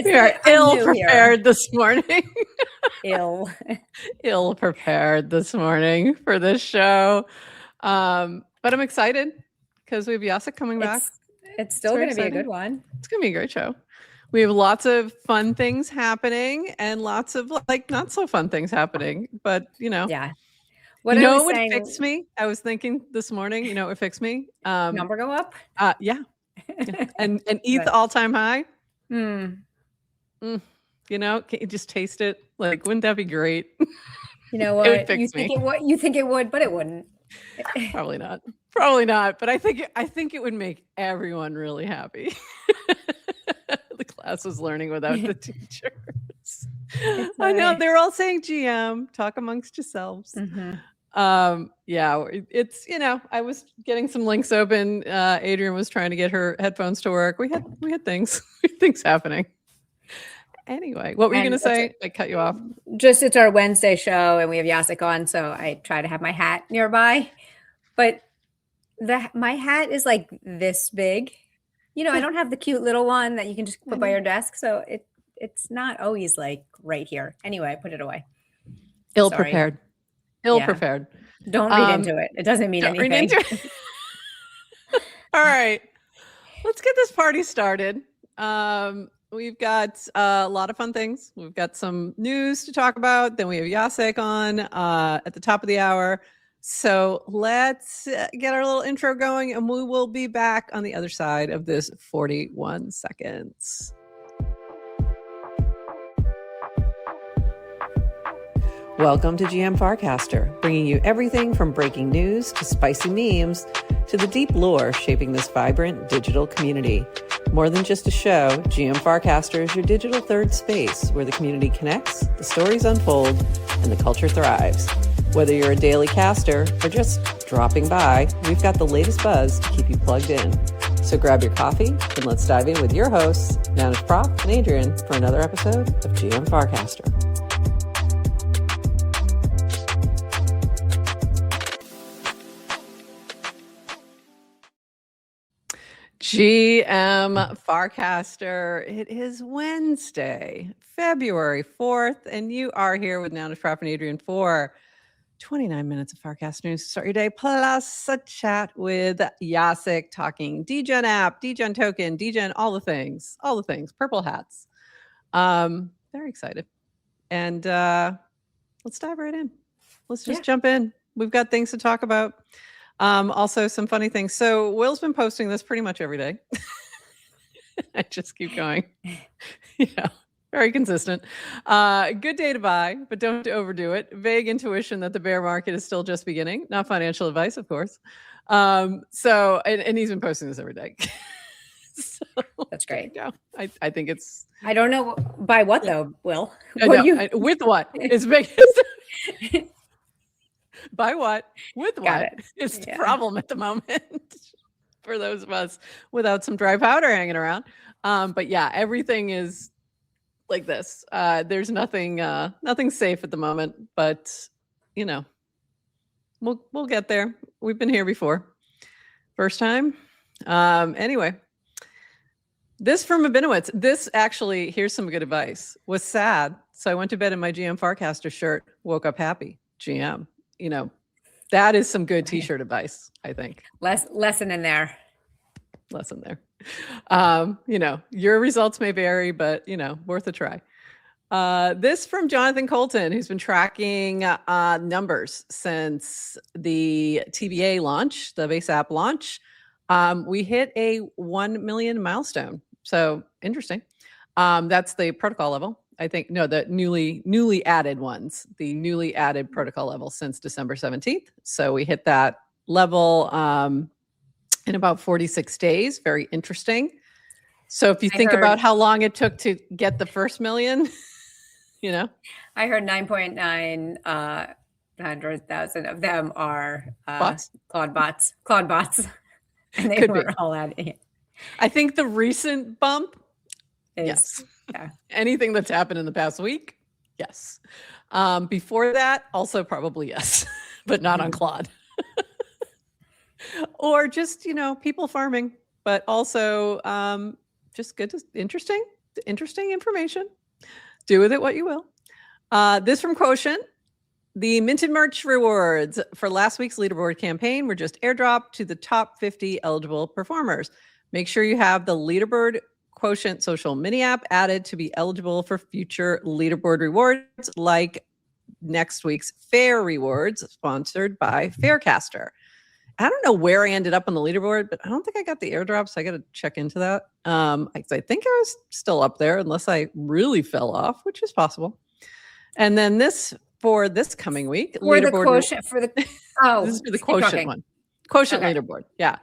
We are ill prepared this morning. Ill prepared this morning for this show. But I'm excited because we have Jacek coming back. It's still going to be a good one. It's going to be a great show. We have lots of fun things happening and lots of like not so fun things happening, but Yeah. What would fix me? I was thinking this morning, it would fix me. Number go up? Yeah. and eat the all-time high. Mm. Can you just taste it? Like, wouldn't that be great? You know what? You think it would, but it wouldn't. Probably not. But I think it would make everyone really happy. The class was learning without the teachers. I know they're all saying GM, talk amongst yourselves. Mm-hmm. Yeah, it's I was getting some links open. Adrian was trying to get her headphones to work. We had things happening. Anyway, what were you going to say? I cut you off. Just it's our Wednesday show and we have Jacek on, so I try to have my hat nearby. But my hat is like this big. I don't have the cute little one that you can just put by your desk, so it's not always like right here. Anyway, I put it away. Ill prepared. Don't read into it. It doesn't mean anything. Read into it. All right. Let's get this party started. We've got a lot of fun things. We've got some news to talk about. Then we have Jacek on at the top of the hour. So let's get our little intro going, and we will be back on the other side of this 41 seconds. Welcome to GM Farcaster, bringing you everything from breaking news to spicy memes to the deep lore shaping this vibrant digital community. More than just a show, GM Farcaster is your digital third space where the community connects, the stories unfold, and the culture thrives. Whether you're a daily caster or just dropping by, we've got the latest buzz to keep you plugged in. So grab your coffee and let's dive in with your hosts, Nanish Prof and Adrian, for another episode of GM Farcaster. GM Farcaster. It is Wednesday, February 4th, and you are here with Nanish Prof and Adrian for 29 minutes of Farcast news to start your day, plus a chat with Jacek talking Degen app, Degen token, Degen, all the things, purple hats. Very excited. And let's dive right in. Let's just jump in. We've got things to talk about. Also some funny things. So Will's been posting this pretty much every day. I just keep going. Very consistent. Good day to buy, but don't overdo it. Vague intuition that the bear market is still just beginning. Not financial advice, of course. And he's been posting this every day. So, that's great. I think it's... I don't know by what though, Will. With what? It's big. By what? With what? It's the problem at the moment for those of us without some dry powder hanging around. But yeah, everything is like this. There's nothing safe at the moment, but we'll get there. We've been here before. First time. Anyway, this from Abinowitz. This actually, here's some good advice. Was sad, so I went to bed in my GM Farcaster shirt. Woke up happy. GM. That is some good t-shirt advice, I think. Lesson in there. Your results may vary, but worth a try. This from Jonathan Colton, who's been tracking numbers since the TBA launch, the base app launch. We hit a 1 million milestone. So interesting. That's the protocol level. I think, no, the newly added ones, the newly added protocol level since December 17th. So we hit that level in about 46 days. Very interesting. So if you think about how long it took to get the first million, I heard 9.9 100,000 of them are Claude bots. And they were all added. I think the recent bump is, yes. Anything that's happened in the past week, yes. Before that, also probably yes, but not on Claude. Or just, people farming, but also just good, interesting. interesting information. Do with it what you will. This from Quotient. The minted merch rewards for last week's leaderboard campaign were just airdropped to the top 50 eligible performers. Make sure you have the leaderboard Quotient social mini app added to be eligible for future leaderboard rewards, like next week's Fair Rewards, sponsored by Farcaster. I don't know where I ended up on the leaderboard, but I don't think I got the airdrop, so I got to check into that. I think I was still up there, unless I really fell off, which is possible. And then this for this coming week, for the Quotient for the this is for the Quotient one. Quotient leaderboard, yeah.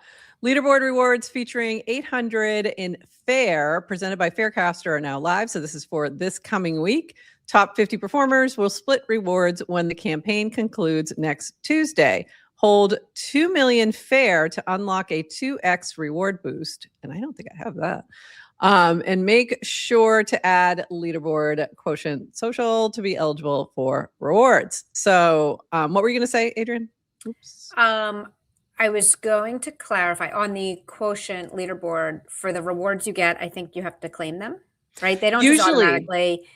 Leaderboard rewards featuring 800 in Fair, presented by Farcaster, are now live. So this is for this coming week. Top 50 performers will split rewards when the campaign concludes next Tuesday. Hold 2 million Fair to unlock a 2x reward boost. And I don't think I have that. And make sure to add leaderboard Quotient social to be eligible for rewards. So what were you going to say, Adrian? Oops. I was going to clarify on the Quotient leaderboard for the rewards you get. I think you have to claim them, right? They don't just automatically.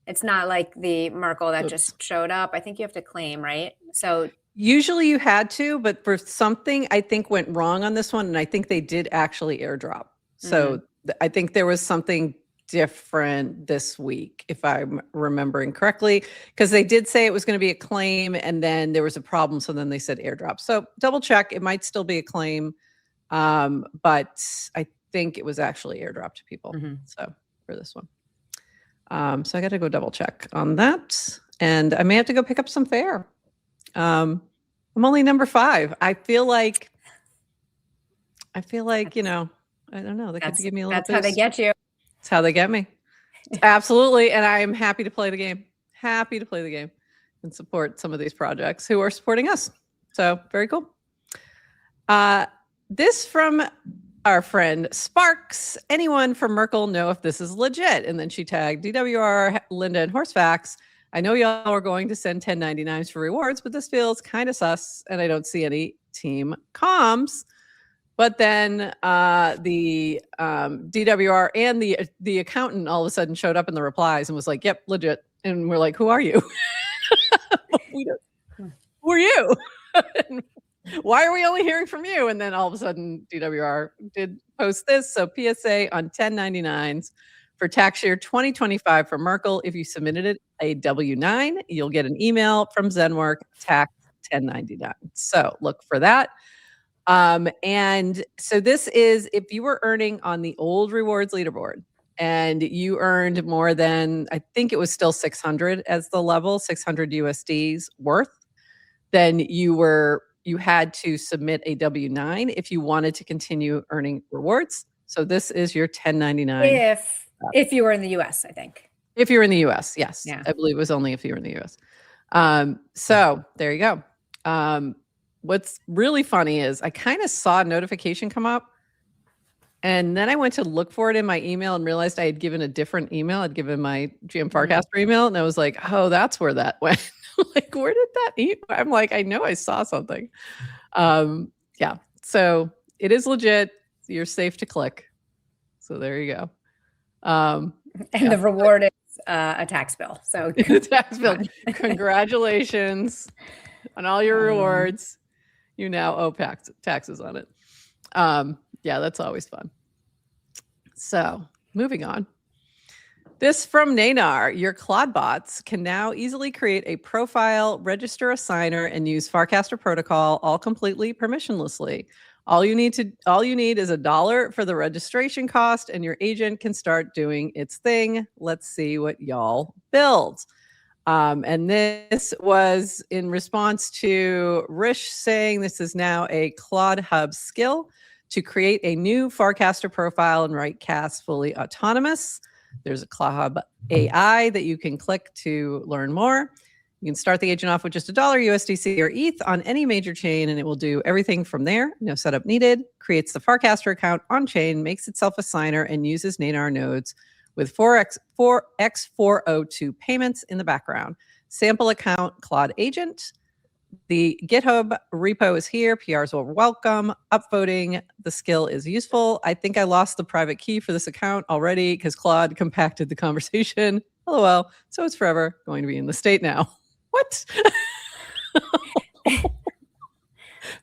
It's not like the Merkle that just showed up. I think you have to claim, right? So usually you had to, but for something I think went wrong on this one, and I think they did actually airdrop. So I think there was something different this week, if I'm remembering correctly, because they did say it was going to be a claim, and then there was a problem. So then they said airdrop. So double check. It might still be a claim, but I think it was actually airdrop to people. So for this one. So I got to go double check on that, and I may have to go pick up some Fair. I'm only number 5. I feel like, you know, I don't know. They could give me a little boost. That's how they get you. That's how they get me. Absolutely. And I am happy to play the game. Happy to play the game and support some of these projects who are supporting us. So very cool. This from our friend Sparks. Anyone from Merkle know if this is legit? And then she tagged DWR, Linda, and Horsefacts. I know y'all are going to send 1099s for rewards, but this feels kind of sus, and I don't see any team comms. But then the DWR and the accountant all of a sudden showed up in the replies and was like, "Yep, legit." And we're like, "Who are you? Who are you? Why are we only hearing from you?" And then all of a sudden, DWR did post this. So PSA on 1099s for tax year 2025 for Merkle. If you submitted it a W-9, you'll get an email from Zenwork tax 1099. So look for that. And so this is if you were earning on the old rewards leaderboard and you earned more than, I think it was still 600 as the level, 600 USDs worth, then you had to submit a W-9 if you wanted to continue earning rewards. So this is your 1099. If you were in the US, I think. If you're in the US, yes. Yeah. I believe it was only if you were in the US. So there you go. What's really funny is I kind of saw a notification come up, and then I went to look for it in my email and realized I had given a different email. I'd given my GM Farcaster email, and I was like, oh, that's where that went. Like, where did that eat? I'm like, I know I saw something. Yeah. So it is legit. You're safe to click. So there you go. And the reward is a tax bill. So a tax bill. Congratulations on all your rewards. You now owe taxes on it. Yeah, that's always fun. So moving on. This from Nanar. Your Claude bots can now easily create a profile, register a signer, and use Farcaster protocol all completely permissionlessly. All you need is $1 for the registration cost, and your agent can start doing its thing. Let's see what y'all build. And this was in response to Rish saying this is now a Claude Hub skill to create a new Farcaster profile and write cast fully autonomous. There's a Claude Hub AI that you can click to learn more. You can start the agent off with just $1 USDC or ETH on any major chain, and it will do everything from there. No setup needed. Creates the Farcaster account on chain, makes itself a signer, and uses Nanar nodes with 4x402 payments in the background. Sample account Claude agent. The GitHub repo is here. PRs will welcome. Upvoting the skill is useful. I think I lost the private key for this account already because Claude compacted the conversation. LOL. So it's forever going to be in the state now. What?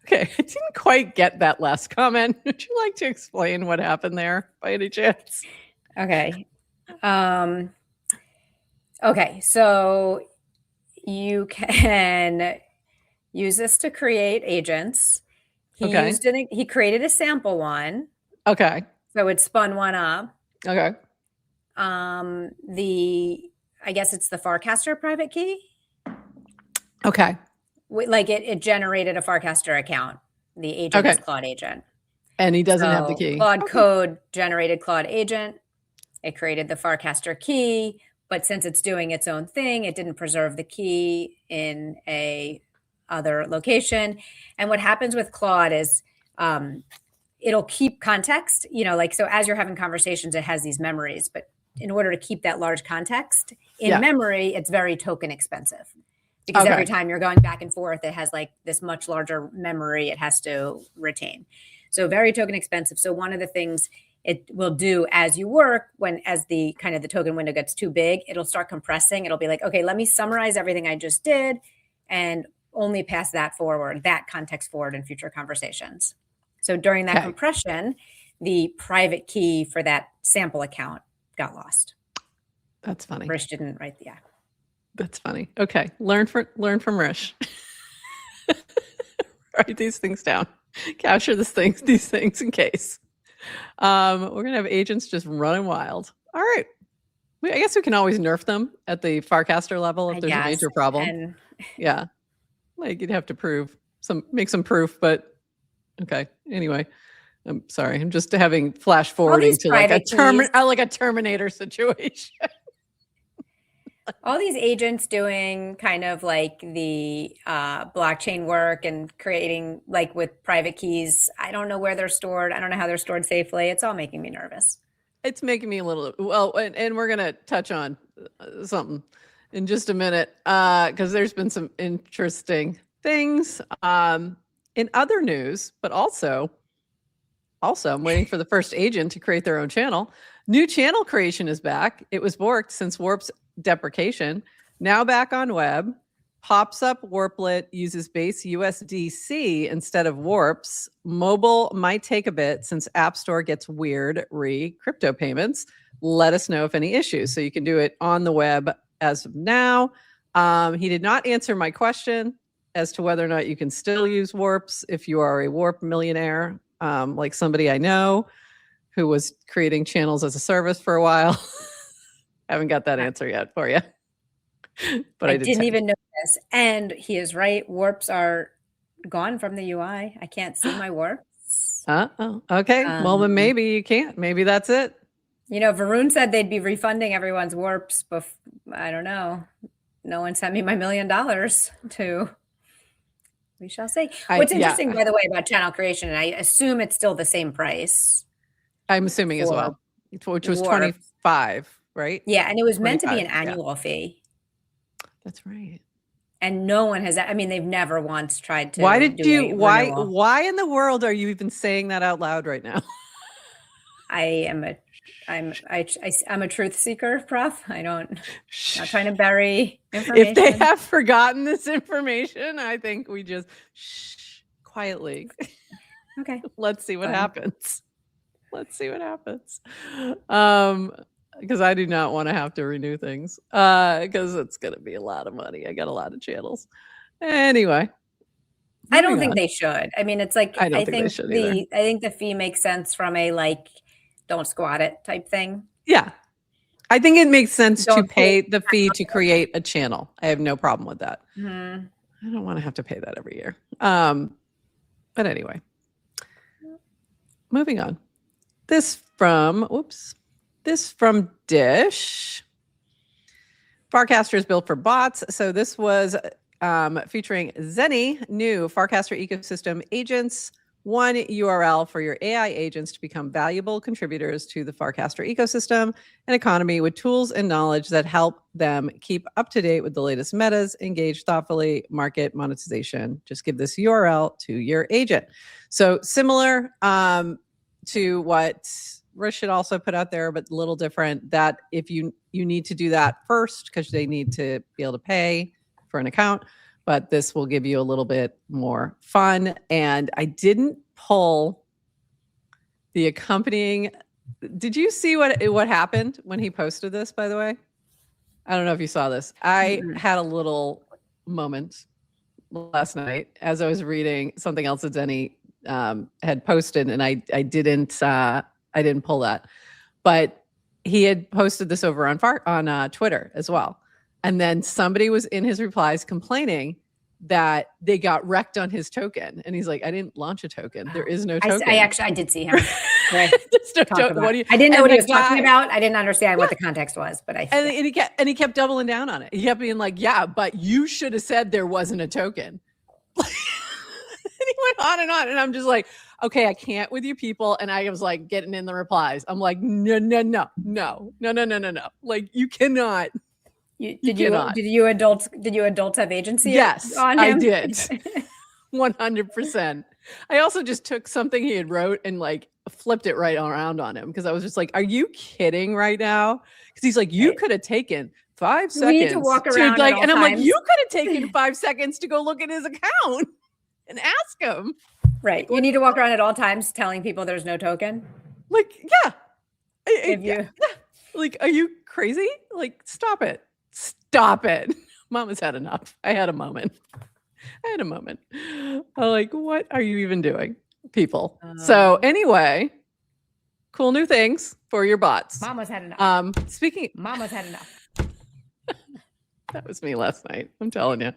Okay, I didn't quite get that last comment. Would you like to explain what happened there by any chance? Okay. Okay, so you can use this to create agents. He created a sample one. Okay. So it spun one up. Okay. I guess it's the Farcaster private key. Okay. Like it generated a Farcaster account. The agent is Claude agent. And he doesn't have the key. Claude code generated Claude agent. It created the Farcaster key, but since it's doing its own thing, it didn't preserve the key in a other location. And what happens with Claude is it'll keep context, like, so as you're having conversations, it has these memories, but in order to keep that large context in memory, it's very token expensive. Because every time you're going back and forth, it has like this much larger memory it has to retain. So very token expensive. So one of the things it will do as you work, as the kind of the token window gets too big, it'll start compressing. It'll be like, okay, let me summarize everything I just did and only pass that context forward in future conversations. So during that compression, the private key for that sample account got lost. That's funny. Rish didn't write That's funny. Okay. Learn from Rish. Write these things down. Capture these things in case. We're going to have agents just running wild. All right. I guess we can always nerf them at the Farcaster level if there's a major problem. Yeah. Like you'd have to make some proof, but okay. Anyway, I'm sorry. I'm just having flash forwarding to like a Terminator situation. All these agents doing kind of like the blockchain work and creating like with private keys. I don't know where they're stored. I don't know how they're stored safely. It's all making me nervous. It's making me a little, and we're going to touch on something in just a minute because there's been some interesting things in other news, but also I'm waiting for the first agent to create their own channel. New channel creation is back. It was borked since Warp's deprecation. Now back on web. Pops up Warplet, uses base USDC instead of Warps. Mobile might take a bit since App Store gets weird crypto payments. Let us know if any issues. So you can do it on the web as of now. He did not answer my question as to whether or not you can still use Warps if you are a Warp millionaire, like somebody I know who was creating channels as a service for a while. Haven't got that answer yet for you. But I didn't even know this. And he is right. Warps are gone from the UI. I can't see my warps. Okay. Well, then maybe you can't. Maybe that's it. Varun said they'd be refunding everyone's warps. I don't know. No one sent me my $1 million to. We shall see. What's interesting, by the way, about channel creation, and I assume it's still the same price. I'm assuming as well, which was 25, right? Yeah, and it was meant to be an annual fee. That's right. And no one has. I mean, they've never once tried to. Why in the world are you even saying that out loud right now? I'm a truth seeker, Prof. Not trying to bury information. If they have forgotten this information, I think we just quietly. Okay. Let's see what happens. Because I do not want to have to renew things because it's going to be a lot of money. I got a lot of channels. Anyway. I don't think they should. I mean, it's like, I think the fee makes sense from a don't squat it type thing. Yeah. I think it makes sense to pay the fee to create a channel. I have no problem with that. Mm-hmm. I don't want to have to pay that every year. But anyway, moving on. This from Dish. Farcaster is built for bots. So this was featuring Zenny, new Farcaster ecosystem agents one URL for your AI agents to become valuable contributors to the Farcaster ecosystem and economy with tools and knowledge that help them keep up to date with the latest metas, engage thoughtfully, market monetization. Just give this URL to your agent. So similar to what Rishit also put out there, but a little different, that if you need to do that first because they need to be able to pay for an account, but this will give you a little bit more fun. And I didn't pull the accompanying. Did you see what happened when he posted this, by the way? I don't know if you saw this. I had a little moment last night as I was reading something else that Denny had posted, and I didn't pull that. But he had posted this over on Twitter as well. And then somebody was in his replies complaining that they got wrecked on his token. And he's like, I didn't launch a token. There is no token. I did see him. Right. I didn't know what he was talking about. I didn't understand what the context was, but and he kept doubling down on it. He kept being like, yeah, but you should have said there wasn't a token. And he went on. And I'm just like, okay, I can't with you people. And I was like getting in the replies. I'm like, no. Like, you cannot. Did you adults have agency? Yes, on him? I did. 100%. I also just took something he had wrote and like flipped it right around on him because I was just like, are you kidding right now? Because he's like, you could have taken 5 seconds. We need to walk around like, and I'm times. like, you could have taken 5 seconds to go look at his account and ask him. Right. You need to walk around at all times telling people there's no token. Like, yeah. Like, are you crazy? Like, stop it. Stop it. Mama's had enough. I had a moment. I'm like, what are you even doing, people? So anyway, cool new things for your bots. Mama's had enough. Mama's had enough. That was me last night. I'm telling you.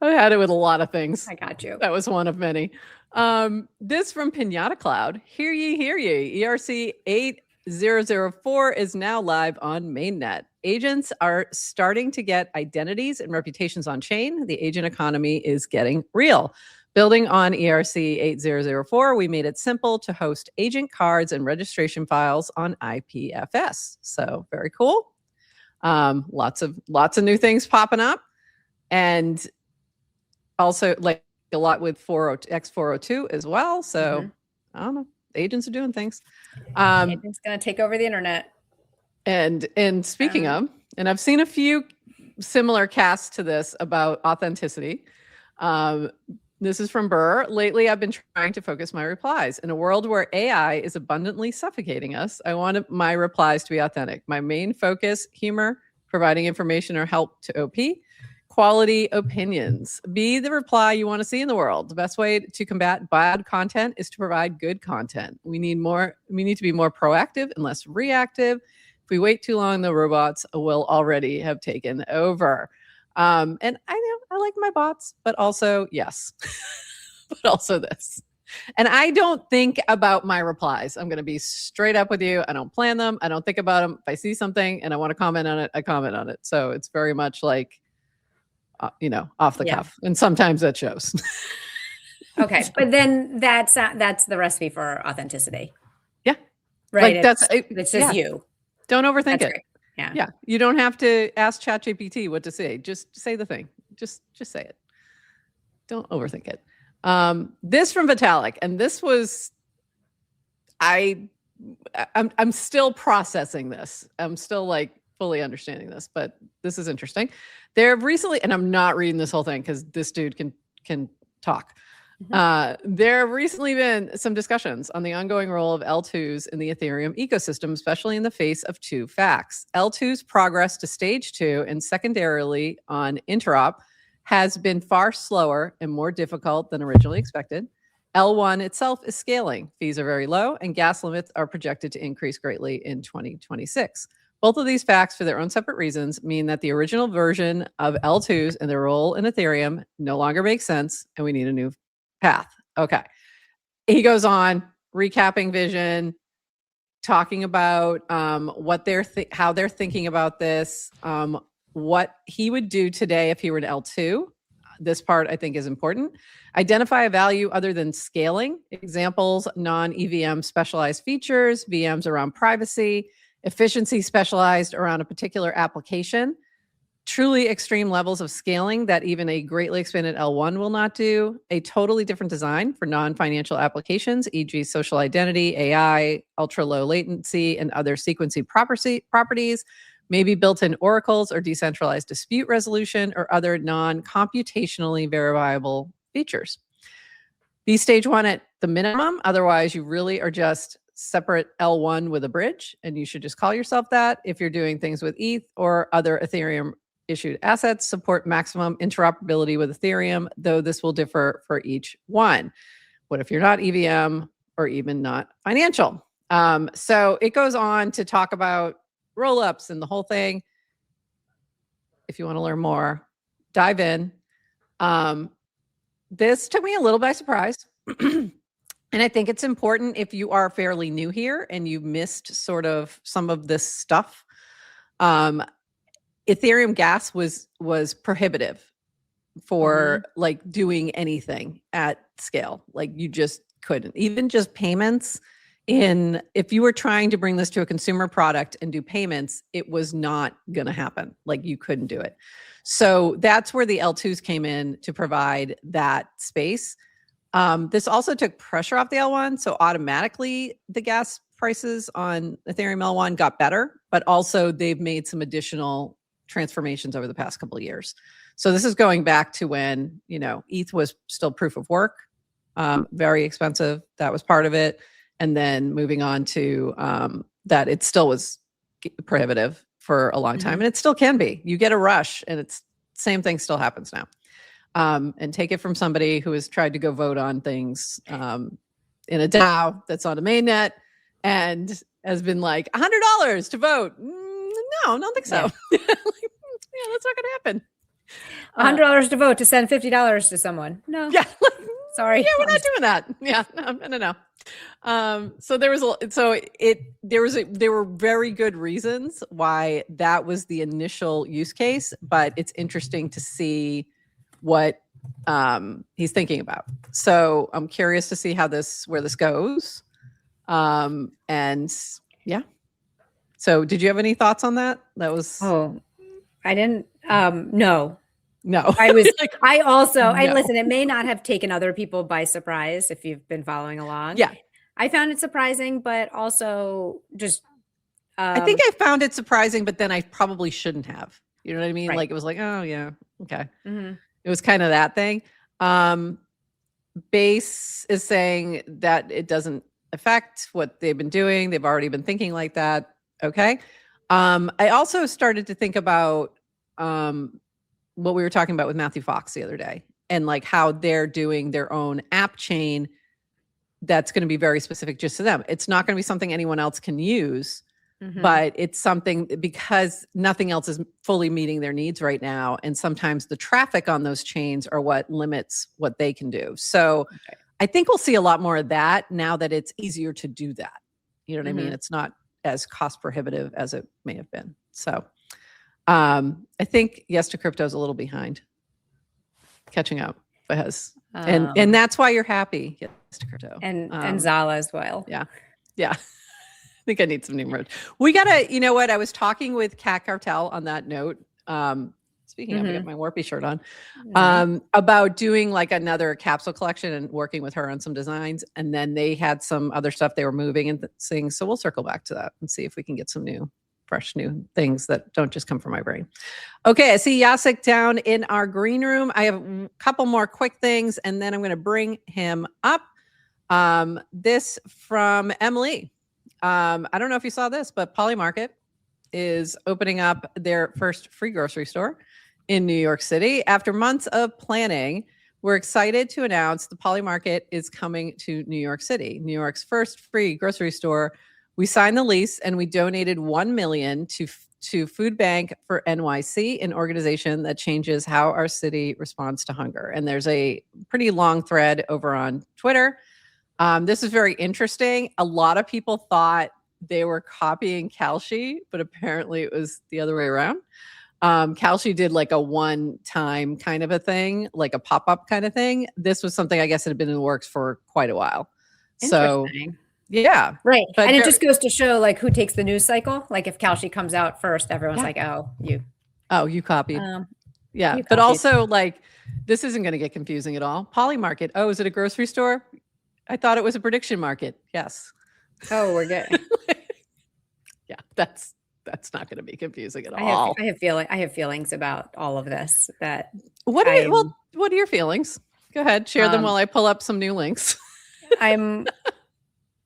I had it with a lot of things. I got you. That was one of many. This from Pinata Cloud. Hear ye, hear ye. ERC 8004 is now live on mainnet. Agents are starting to get identities and reputations on chain. The agent economy is getting real. Building on ERC 8004, we made it simple to host agent cards and registration files on IPFS. So very cool. Lots of new things popping up, and also like a lot with X402 as well. So I don't know. Agents are doing things. Agents gonna take over the internet. And speaking of, and I've seen a few similar casts to this about authenticity. This is from Burr. Lately, I've been trying to focus my replies. In a world where AI is abundantly suffocating us, I want my replies to be authentic. My main focus, humor, providing information or help to OP, quality opinions. Be the reply you want to see in the world. The best way to combat bad content is to provide good content. We need to be more proactive and less reactive. If we wait too long, the robots will already have taken over. And I know I like my bots, but also, yes, but also this. And I don't think about my replies. I'm going to be straight up with you. I don't plan them. I don't think about them. If I see something and I want to comment on it, I comment on it. So it's very much like, off the cuff. And sometimes that shows. Okay. But then that's the recipe for authenticity. Yeah. Right. Like it's just you. Don't overthink it. Great. Yeah. Yeah. You don't have to ask ChatGPT what to say. Just say the thing. Just say it. Don't overthink it. This from Vitalik, and this was, I'm still processing this. I'm still like fully understanding this, but this is interesting. There have recently, and I'm not reading this whole thing because this dude can talk. There have recently been some discussions on the ongoing role of L2s in the Ethereum ecosystem, especially in the face of two facts. L2's progress to stage 2 and secondarily on interop has been far slower and more difficult than originally expected. L1 itself is scaling. Fees are very low and gas limits are projected to increase greatly in 2026. Both of these facts, for their own separate reasons, mean that the original version of L2s and their role in Ethereum no longer makes sense, and we need a new path. Okay. He goes on, recapping vision, talking about what how they're thinking about this, what he would do today if he were an L2. This part I think is important. Identify a value other than scaling. Examples, non-EVM specialized features, VMs around privacy, efficiency specialized around a particular application, truly extreme levels of scaling that even a greatly expanded L1 will not do, a totally different design for non-financial applications, e.g. social identity, AI, ultra-low latency, and other sequencing properties, maybe built-in oracles or decentralized dispute resolution or other non-computationally verifiable features. Be stage 1 at the minimum. Otherwise, you really are just separate L1 with a bridge, and you should just call yourself that. If you're doing things with ETH or other Ethereum issued assets, support maximum interoperability with Ethereum, though this will differ for each one. What if you're not EVM or even not financial? So it goes on to talk about roll-ups and the whole thing. If you want to learn more, dive in. This took me a little by surprise. And I think it's important if you are fairly new here and you missed sort of some of this stuff. Ethereum gas was prohibitive for like doing anything at scale. Like you just couldn't. Even just payments if you were trying to bring this to a consumer product and do payments, it was not going to happen. Like you couldn't do it. So that's where the L2s came in to provide that space. This also took pressure off the L1. So automatically the gas prices on Ethereum L1 got better, but also they've made some additional transformations over the past couple of years. So this is going back to when, ETH was still proof of work, very expensive. That was part of it. And then moving on to that it still was prohibitive for a long time. And it still can be. You get a rush and it's same thing still happens now. And take it from somebody who has tried to go vote on things in a DAO that's on a mainnet and has been like $100 to vote. No, I don't think so. Yeah, that's not going to happen. $100 to vote to send $50 to someone. No. Yeah. Sorry. Yeah, we're not doing that. Yeah, no. So there were very good reasons why that was the initial use case, but it's interesting to see what he's thinking about. So I'm curious to see where this goes. And yeah. So did you have any thoughts on that? I didn't, no. No. Listen, it may not have taken other people by surprise if you've been following along. Yeah. I found it surprising, but also just. I think I found it surprising, but then I probably shouldn't have. You know what I mean? Right. Like it was like, oh yeah, okay. It was kind of that thing. Base is saying that it doesn't affect what they've been doing. They've already been thinking like that. Okay. I also started to think about what we were talking about with Matthew Fox the other day and like how they're doing their own app chain that's going to be very specific just to them. It's not going to be something anyone else can use, but it's something because nothing else is fully meeting their needs right now. And sometimes the traffic on those chains are what limits what they can do. So I think we'll see a lot more of that now that it's easier to do that. You know what I mean? It's not as cost prohibitive as it may have been. So I think Yes to Crypto is a little behind catching up because and that's why you're happy. Yes to Crypto and Zala as well. Yeah. I think I need some new merch. We gotta, you know what? I was talking with Cat Cartel on that note. Speaking of, I got my Warpy shirt on, about doing like another capsule collection and working with her on some designs. And then they had some other stuff they were moving and things. So we'll circle back to that and see if we can get some fresh new things that don't just come from my brain. Okay, I see Jacek down in our green room. I have a couple more quick things, and then I'm going to bring him up. This from Emily. I don't know if you saw this, but Poly Market is opening up their first free grocery store in New York City. After months of planning, we're excited to announce the Poly Market is coming to New York City, New York's first free grocery store. We signed the lease and we donated $1 million to Food Bank for NYC, an organization that changes how our city responds to hunger. And there's a pretty long thread over on Twitter. This is very interesting. A lot of people thought they were copying Kalshi, but apparently it was the other way around. Kalshi did like a one-time kind of a thing, like a pop-up kind of thing. This was something I guess had been in the works for quite a while. So Interesting. yeah. Right. But And it just goes to show like who takes the news cycle. Like if Kalshi comes out first, everyone's Yeah. like, oh, you. Oh, you copied. Yeah. you But copied. also like, this isn't going to get confusing at all. Polymarket. Oh, is it a grocery store? I thought it was a prediction market. Yes. Oh, we're good. Yeah. That's not going to be confusing at all. I have feelings about all of this that What are your feelings? Go ahead. Share them while I pull up some new links. I'm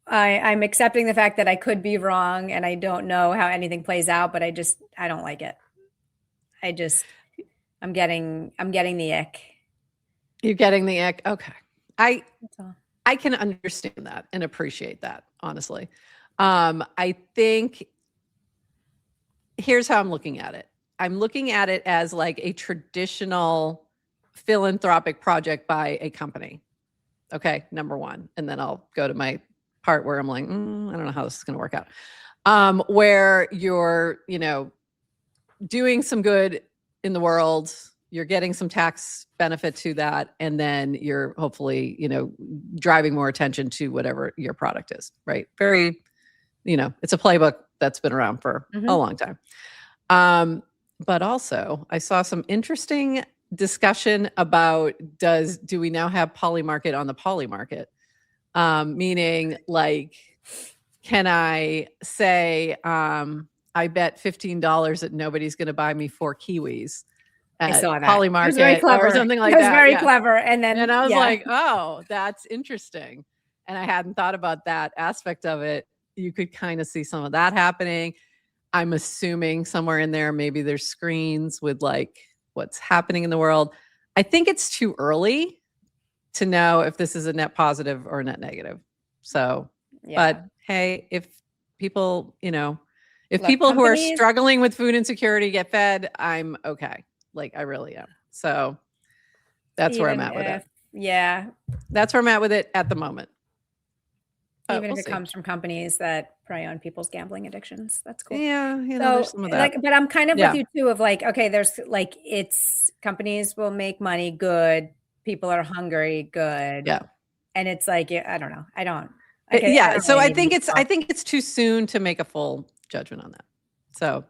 accepting the fact that I could be wrong and I don't know how anything plays out, but I don't like it. I'm getting the ick. You're getting the ick. Okay. I can understand that and appreciate that, honestly. I think here's how I'm looking at it. I'm looking at it as like a traditional philanthropic project by a company. Okay, number one. And then I'll go to my part where I'm like, I don't know how this is going to work out. Where you're, doing some good in the world, you're getting some tax benefit to that, and then you're hopefully, driving more attention to whatever your product is, right? Very, it's a playbook that's been around for a long time. But also I saw some interesting discussion about do we now have Polymarket on the Polymarket? Meaning like, can I say, I bet $15 that nobody's going to buy me 4 kiwis at I saw that. Polymarket, it was very clever. Or something like that. It was very clever. And I was like, oh, that's interesting. And I hadn't thought about that aspect of it. You could kind of see some of that happening. I'm assuming somewhere in there, maybe there's screens with like what's happening in the world. I think it's too early to know if this is a net positive or a net negative. So, but hey, if people, people who are struggling with food insecurity get fed, I'm okay. Like I really am. So that's where I'm at with it. Yeah. That's where I'm at with it at the moment. Even if it comes from companies that prey on people's gambling addictions. That's cool. Yeah. There's some of that. But I'm kind of with you too of like, okay, there's like, it's companies will make money, good. People are hungry, good. Yeah. And it's like, I don't know. I don't so really I think it's too soon to make a full judgment on that. So,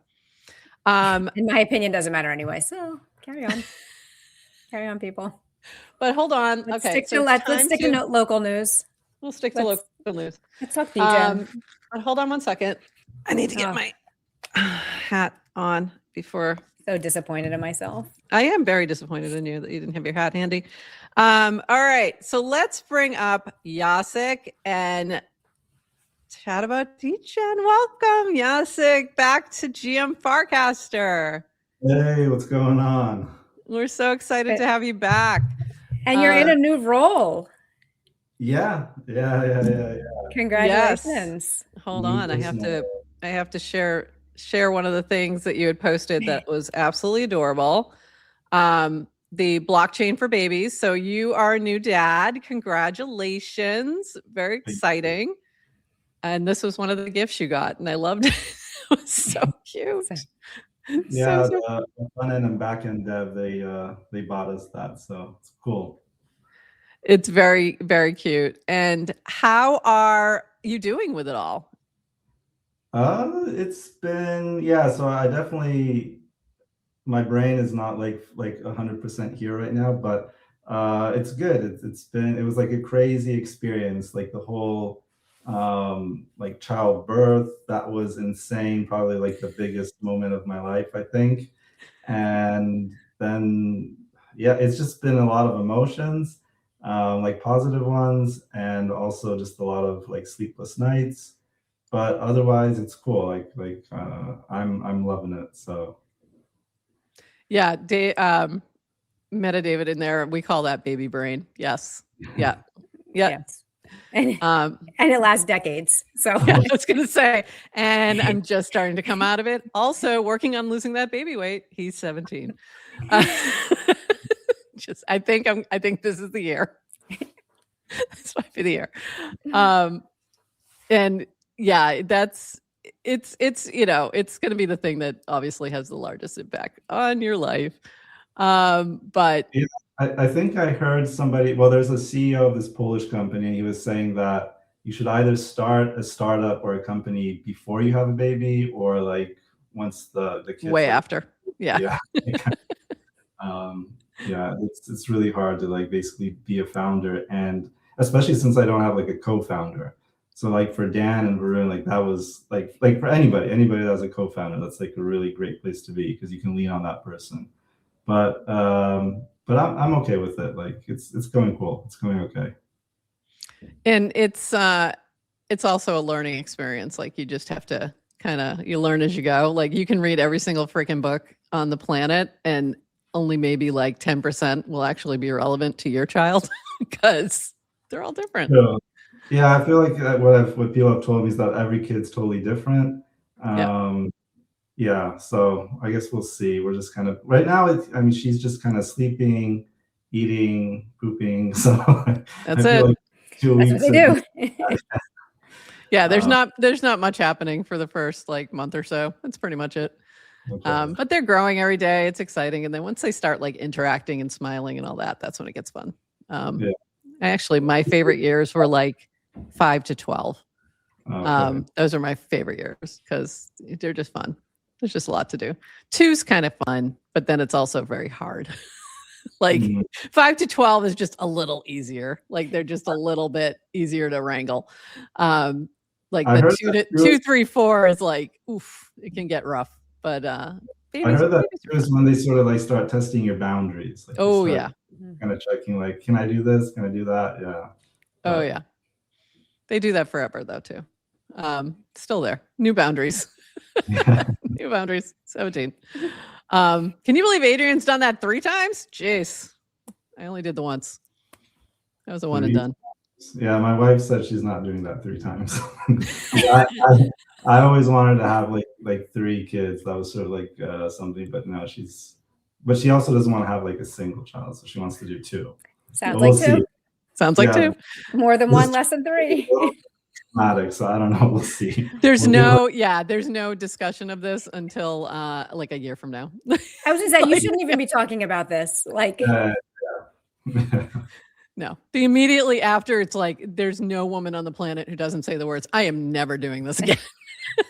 in my opinion, doesn't matter anyway. So carry on, carry on, people. But hold on. Let's Okay, let's stick to local news. We'll stick to local news. Let's talk Degen. But hold on one second. I need to get my hat on before. So disappointed in myself. I am very disappointed in you that you didn't have your hat handy. All right, so let's bring up Jacek and chat about Degen. Welcome, Jacek, back to GM Farcaster. Hey, what's going on? We're so excited to have you back. And you're in a new role. Yeah. Congratulations. Yes. Hold on, I have to share one of the things that you had posted that was absolutely adorable. The blockchain for babies. So you are a new dad. Congratulations. Very exciting. And this was one of the gifts you got, and I loved it. It was so cute. Yeah, the front end and back end dev, they bought us that, so it's cool. It's very, very cute. And how are you doing with it all? It's been, so I definitely, my brain is not like 100% here right now, but it's good. It was like a crazy experience, like the whole like childbirth. That was insane, probably like the biggest moment of my life, I think. And then it's just been a lot of emotions, like positive ones, and also just a lot of like sleepless nights. But otherwise, it's cool. I'm loving it. So yeah, Meta David in there. We call that baby brain. Yes. Yeah. Yes. And it lasts decades. So I was going to say, and I'm just starting to come out of it. Also working on losing that baby weight. He's 17. I think this is the year. This might be the year. And yeah, it's you know, it's going to be the thing that obviously has the largest impact on your life. But Yeah, I think I heard somebody, well, there's a CEO of this Polish company, and he was saying that you should either start a startup or a company before you have a baby, or like once the kids way like, after. Yeah. yeah. Yeah, it's really hard to like basically be a founder, and especially since I don't have like a co-founder. So like for Dan and Varun, like that was like for anybody that's a co-founder, that's like a really great place to be because you can lean on that person. But I'm okay with it. Like it's going cool. It's going okay. And it's also a learning experience. Like you just have to you learn as you go. Like you can read every single freaking book on the planet and only maybe like 10% will actually be relevant to your child because they're all different. Yeah, I feel like what people have told me is that every kid's totally different. Yeah, so I guess we'll see. We're just kind of right now. I mean, she's just kind of sleeping, eating, pooping. So that's I feel it. like 2 That's weeks. what they do. Yeah, there's not much happening for the first like month or so. That's pretty much it. Okay. But they're growing every day. It's exciting, and then once they start like interacting and smiling and all that, that's when it gets fun. Yeah. Actually, my favorite years were like 5 to 12. Okay. Those are my favorite years because they're just fun. There's just a lot to do. 2's kind of fun, but then it's also very hard. Like 5 to 12 is just a little easier. Like they're just a little bit easier to wrangle. Like I the heard 2, 3, 4 is like, oof, it can get rough. But I heard that is when they sort of like start testing your boundaries. Like oh yeah, kind of checking like, can I do this? Can I do that? Yeah. Oh yeah, they do that forever though too. Still there, new boundaries. New boundaries. 17. Can you believe Adrian's done that 3 times? Jeez, I only did the once. That was a one and done. Yeah, my wife said she's not doing that 3 times. I always wanted to have like 3 kids. That was sort of like something, but no, but she also doesn't want to have like a single child, so she wants to do 2. Sounds like 2. See. Sounds like 2. More than 1, less than 3. So I don't know. We'll see. There's no discussion of this until like a year from now. I was gonna say you shouldn't even be talking about this. Like no, the immediately after it's like there's no woman on the planet who doesn't say the words, I am never doing this again.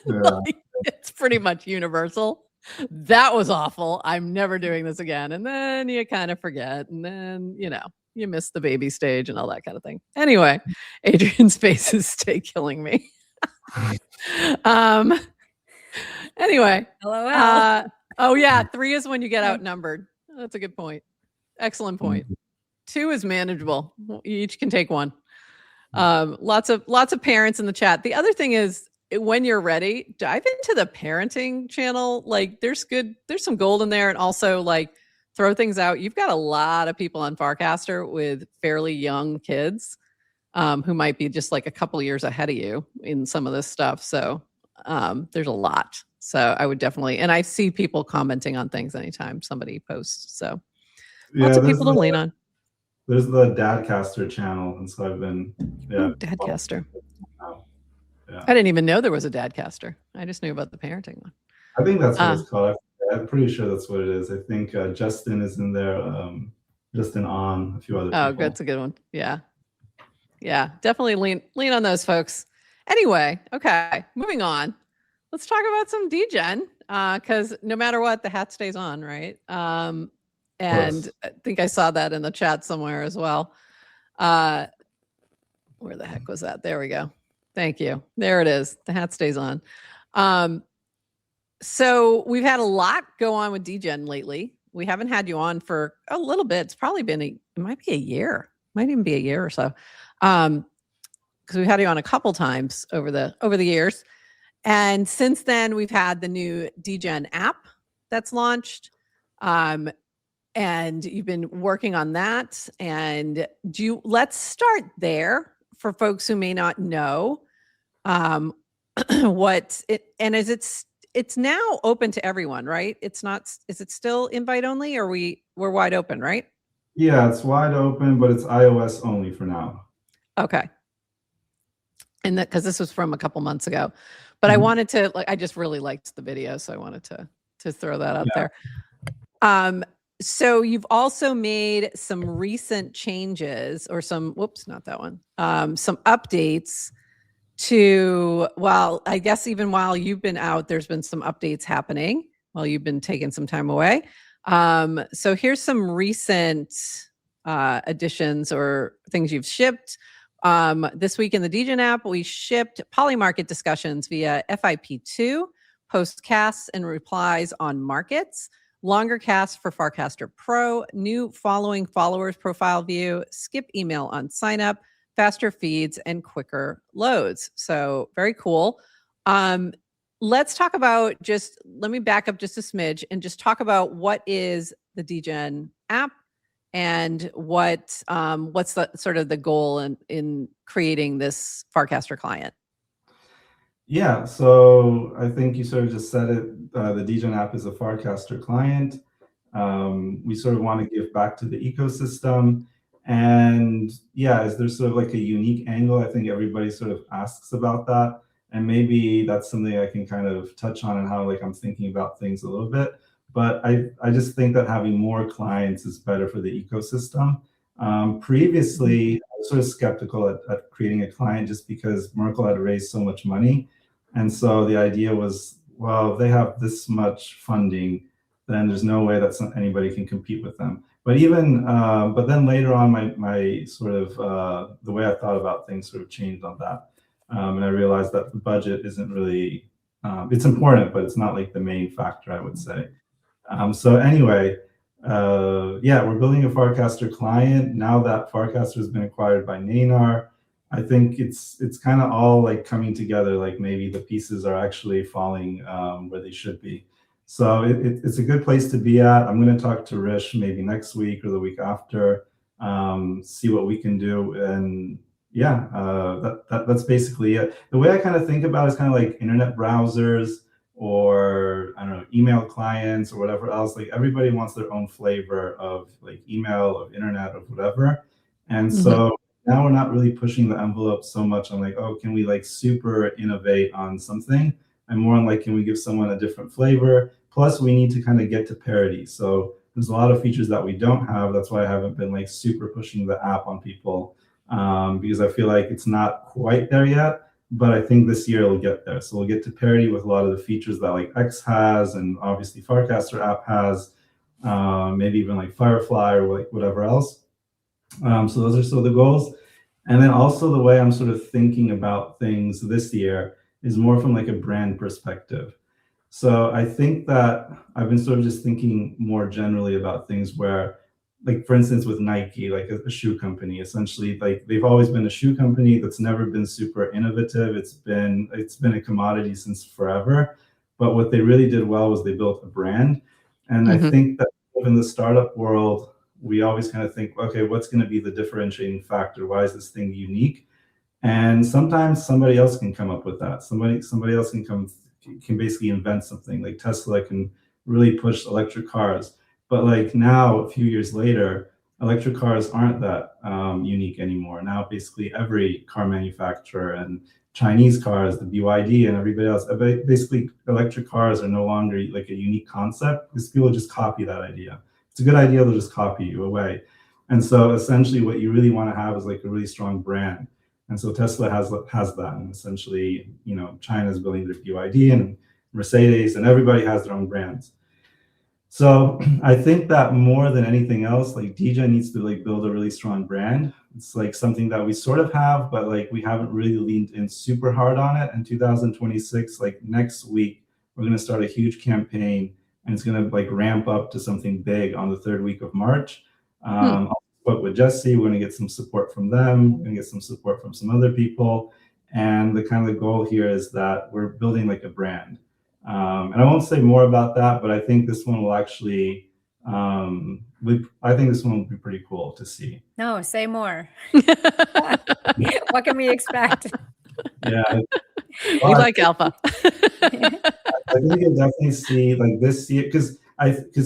Like, it's pretty much universal. That was awful. I'm never doing this again. And then you kind of forget. And then, you miss the baby stage and all that kind of thing. Anyway, Adrian's faces stay killing me. Anyway. LOL. Oh yeah. 3 is when you get outnumbered. That's a good point. Excellent point. 2 is manageable. You each can take 1. Lots of parents in the chat. The other thing is when you're ready, dive into the parenting channel. Like there's some gold in there, and also like throw things out. You've got a lot of people on Farcaster with fairly young kids who might be just like a couple years ahead of you in some of this stuff. So there's a lot. So I would definitely, and I see people commenting on things anytime somebody posts. So lots of people to lean on. There's the Dadcaster channel, and so I've been Dadcaster. Yeah. I didn't even know there was a Dadcaster. I just knew about the parenting one. I think that's what it's called. I'm pretty sure that's what it is. I think Justin is in there. Justin on a few other people. Oh, that's a good one. Yeah. Yeah, definitely lean on those folks. Anyway, okay, moving on. Let's talk about some Degen because no matter what, the hat stays on, right? And I think I saw that in the chat somewhere as well. Where the heck was that? There we go. Thank you. There it is. The hat stays on. So we've had a lot go on with Degen lately. We haven't had you on for a little bit. It's probably been it might be a year. Might even be a year or so. Because we've had you on a couple times over the years. And since then, we've had the new Degen app that's launched. And you've been working on that. And let's start there for folks who may not know what it, and it's now open to everyone, right? It's not, is it still invite only, or we're wide open, right? Yeah, it's wide open, but it's iOS only for now. Okay. And that, because this was from a couple months ago. But I wanted to, like, I just really liked the video, so I wanted to throw that out there. So you've also made some recent changes, or some, whoops, not that one, some updates to, well, I guess even while you've been out, there's been some updates happening while you've been taking some time away. So here's some recent additions or things you've shipped. This week in the Degen app, we shipped polymarket discussions via FIP2, post casts and replies on markets, longer casts for Farcaster Pro, new following followers profile view, skip email on sign up, faster feeds, and quicker loads. So very cool. Let's talk about, just let me back up just a smidge and just talk about what is the Degen app and what's the sort of the goal in creating this Farcaster client. Yeah, so I think you sort of just said it. The Degen app is a Farcaster client. We sort of want to give back to the ecosystem. And yeah, is there sort of like a unique angle? I think everybody sort of asks about that. And maybe that's something I can kind of touch on and how like I'm thinking about things a little bit. But I just think that having more clients is better for the ecosystem. Previously, I was sort of skeptical at creating a client just because Merkle had raised so much money. And so the idea was, well, if they have this much funding, then there's no way that anybody can compete with them. But even, but then later on, my sort of, the way I thought about things sort of changed on that. And I realized that the budget isn't really, it's important, but it's not like the main factor, I would say. So anyway, yeah, we're building a Farcaster client. Now that Farcaster has been acquired by Nanar, I think it's kind of all like coming together, like maybe the pieces are actually falling where they should be. So it's a good place to be at. I'm going to talk to Rish maybe next week or the week after, see what we can do. And yeah, that's basically it. The way I kind of think about it is kind of like internet browsers or, I don't know, email clients or whatever else. Like everybody wants their own flavor of like email, of internet, of whatever. And so now we're not really pushing the envelope so much on like, oh, can we like super innovate on something? I'm more on like, can we give someone a different flavor? Plus, we need to kind of get to parity. So there's a lot of features that we don't have. That's why I haven't been like super pushing the app on people, because I feel like it's not quite there yet. But I think this year it'll get there. So we'll get to parity with a lot of the features that like X has, and obviously Farcaster app has, maybe even like Firefly or like whatever else. So those are sort of the goals. And then also the way I'm sort of thinking about things this year is more from like a brand perspective. So I think that I've been sort of just thinking more generally about things where, like for instance with Nike, like a shoe company, essentially like they've always been a shoe company that's never been super innovative. It's been a commodity since forever. But what they really did well was they built a brand. And I think that in the startup world, we always kind of think, okay, what's going to be the differentiating factor? Why is this thing unique? And sometimes somebody else can come up with that. Somebody else can basically invent something. Like Tesla can really push electric cars. But like now, a few years later, electric cars aren't that unique anymore. Now, basically every car manufacturer and Chinese cars, the BYD and everybody else, basically electric cars are no longer like a unique concept because people just copy that idea. It's a good idea, they'll just copy you away. And so essentially what you really want to have is like a really strong brand. And so Tesla has that. And essentially, you know, China's building their BYD and Mercedes and everybody has their own brands. So I think that more than anything else, like Degen needs to like build a really strong brand. It's like something that we sort of have, but like we haven't really leaned in super hard on it. In 2026, like next week, we're going to start a huge campaign and it's going to like ramp up to something big on the 3rd week of March. I'll spoke with Jesse. We're going to get some support from them. We're going to get some support from some other people. And the kind of the goal here is that we're building like a brand. And I won't say more about that, but I think this one will actually, I think this one will be pretty cool to see. No, say more. What can we expect? Yeah. We like alpha. I think you'll definitely see like this year, because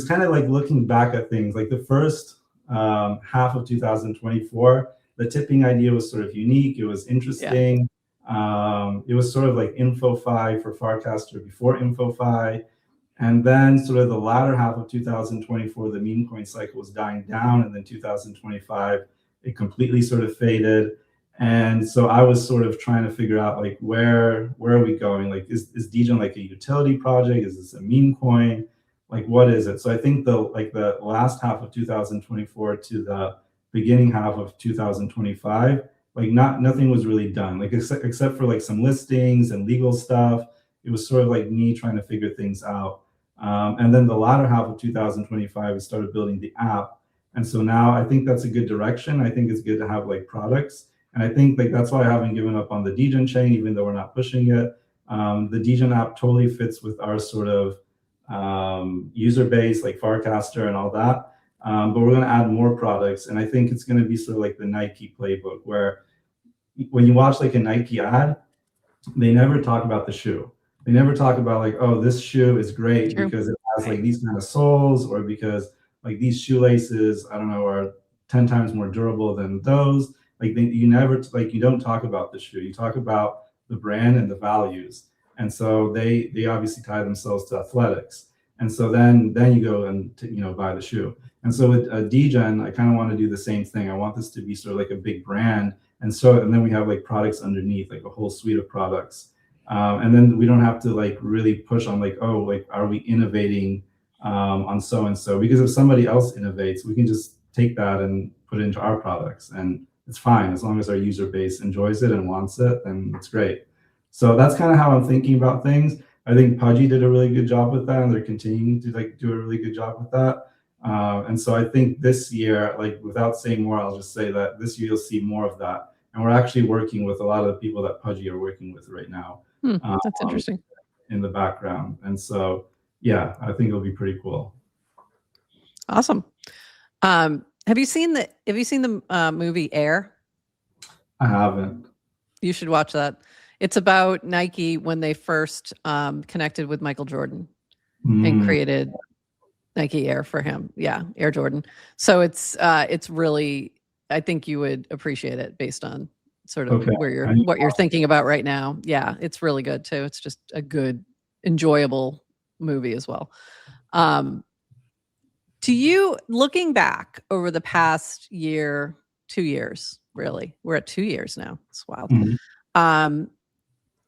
kind of like looking back at things, like the first half of 2024, the tipping idea was sort of unique. It was interesting. It was sort of like InfoFi for Farcaster before InfoFi. And then sort of the latter half of 2024, the meme coin cycle was dying down. And then 2025, it completely sort of faded. And so I was sort of trying to figure out like, where are we going? Like, is Degen like a utility project? Is this a meme coin? Like, what is it? So I think the last half of 2024 to the beginning half of 2025, like nothing was really done, like except for like some listings and legal stuff. It was sort of like me trying to figure things out. And then the latter half of 2025, we started building the app. And so now I think that's a good direction. I think it's good to have like products. And I think like that's why I haven't given up on the Degen chain, even though we're not pushing it. The Degen app totally fits with our sort of user base, like Farcaster and all that. But we're going to add more products. And I think it's going to be sort of like the Nike playbook, where when you watch like a Nike ad, they never talk about the shoe. They never talk about like, oh, this shoe is great because it has like these kind of soles, or because like these shoelaces, I don't know, are 10 times more durable than those. Like you never, like you don't talk about the shoe. You talk about the brand and the values. And so they obviously tie themselves to athletics. And so then you go and buy the shoe. And so with Degen, I kind of want to do the same thing. I want this to be sort of like a big brand. And then we have like products underneath, like a whole suite of products. And then we don't have to like really push on like, oh, like, are we innovating on so-and-so? Because if somebody else innovates, we can just take that and put it into our products. And it's fine. As long as our user base enjoys it and wants it, then it's great. So that's kind of how I'm thinking about things. I think Pudgy did a really good job with that, and they're continuing to like do a really good job with that. And so I think this year, like without saying more, I'll just say that this year you'll see more of that. And we're actually working with a lot of the people that Pudgy are working with right now. That's interesting. In the background. And so, yeah, I think it'll be pretty cool. Awesome. Have you seen the movie Air? I haven't. You should watch that. It's about Nike when they first connected with Michael Jordan and created Nike Air for him. Yeah, Air Jordan. So it's really, I think you would appreciate it based on sort of what you're thinking about right now. Yeah, it's really good too. It's just a good, enjoyable movie as well. To you, looking back over the past year, 2 years, really, we're at 2 years now. It's wild.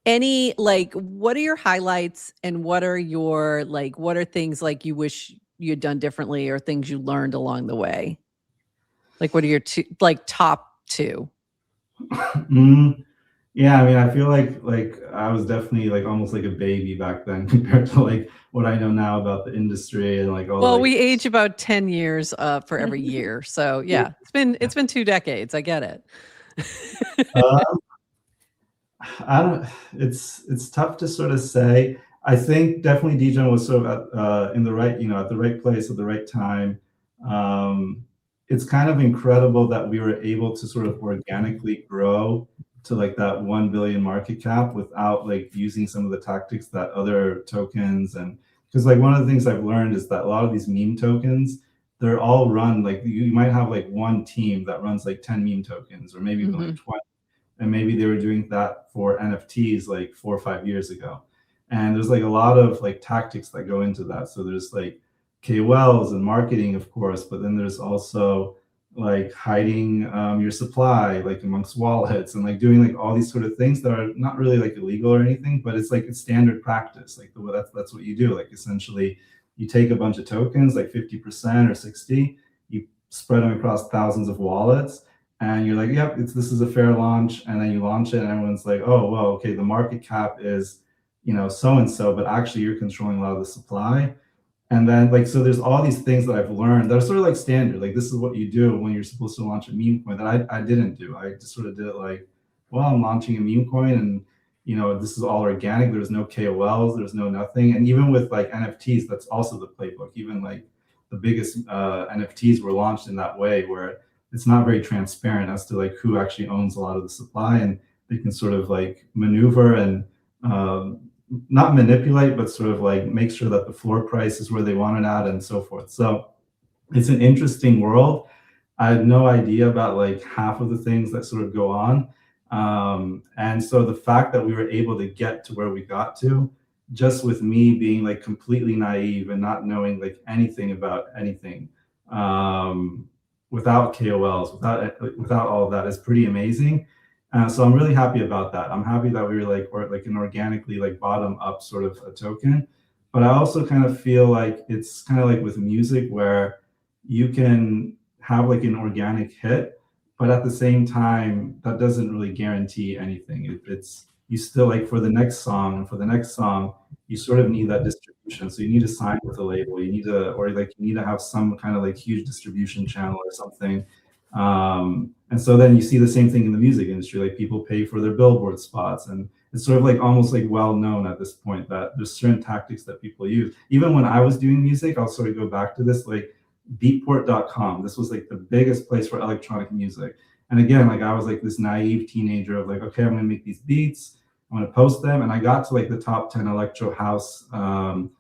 Any like, what are your highlights, and what are your like, what are things like you wish you had done differently, or things you learned along the way? Like, what are your top two? Yeah, I mean, I feel like I was definitely like almost like a baby back then compared to like what I know now about the industry and like all. Well, we age about 10 years for every year, so yeah, it's been 2 decades. I get it. I don't. It's tough to sort of say. I think definitely Degen was sort of at in the right, at the right place at the right time. It's kind of incredible that we were able to sort of organically grow to like that 1 billion market cap without like using some of the tactics that other tokens, and because like one of the things I've learned is that a lot of these meme tokens, they're all run like you might have like one team that runs like 10 meme tokens, or maybe even like 20. And maybe they were doing that for NFTs like 4 or 5 years ago. And there's like a lot of like tactics that go into that. So there's like KOLs and marketing, of course, but then there's also like hiding your supply like amongst wallets, and like doing like all these sort of things that are not really like illegal or anything, but it's like it's standard practice. Like that's what you do. Like essentially you take a bunch of tokens, like 50% or 60, you spread them across thousands of wallets, and you're like, yep, this is a fair launch. And then you launch it and everyone's like, oh, well, okay, the market cap is, so-and-so, but actually you're controlling a lot of the supply. And then like, so there's all these things that I've learned that are sort of like standard. Like this is what you do when you're supposed to launch a meme coin that I didn't do. I just sort of did it like, well, I'm launching a meme coin, and this is all organic. There's no KOLs, there's no nothing. And even with like NFTs, that's also the playbook. Even like the biggest NFTs were launched in that way, where it's not very transparent as to like who actually owns a lot of the supply, and they can sort of like maneuver and not manipulate, but sort of like make sure that the floor price is where they want it at, and so forth. So it's an interesting world. I had no idea about like half of the things that sort of go on. And so the fact that we were able to get to where we got to, just with me being like completely naive and not knowing like anything about anything, without KOLs, without all of that, is pretty amazing. So I'm really happy about that. I'm happy that we were like an organically like bottom up sort of a token. But I also kind of feel like it's kind of like with music where you can have like an organic hit, but at the same time, that doesn't really guarantee anything. It's you still like for the next song, you sort of need that distribution. So you need to sign with a label. You need to, or like you need to have some kind of like huge distribution channel or something. And so then you see the same thing in the music industry, like people pay for their billboard spots, and it's sort of like almost like well known at this point that there's certain tactics that people use. Even when I was doing music, I'll sort of go back to this, like beatport.com. This was like the biggest place for electronic music. And again, like I was like this naive teenager of like, okay, I'm gonna make these beats, I'm gonna post them. And I got to like the top 10 electro house leaderboard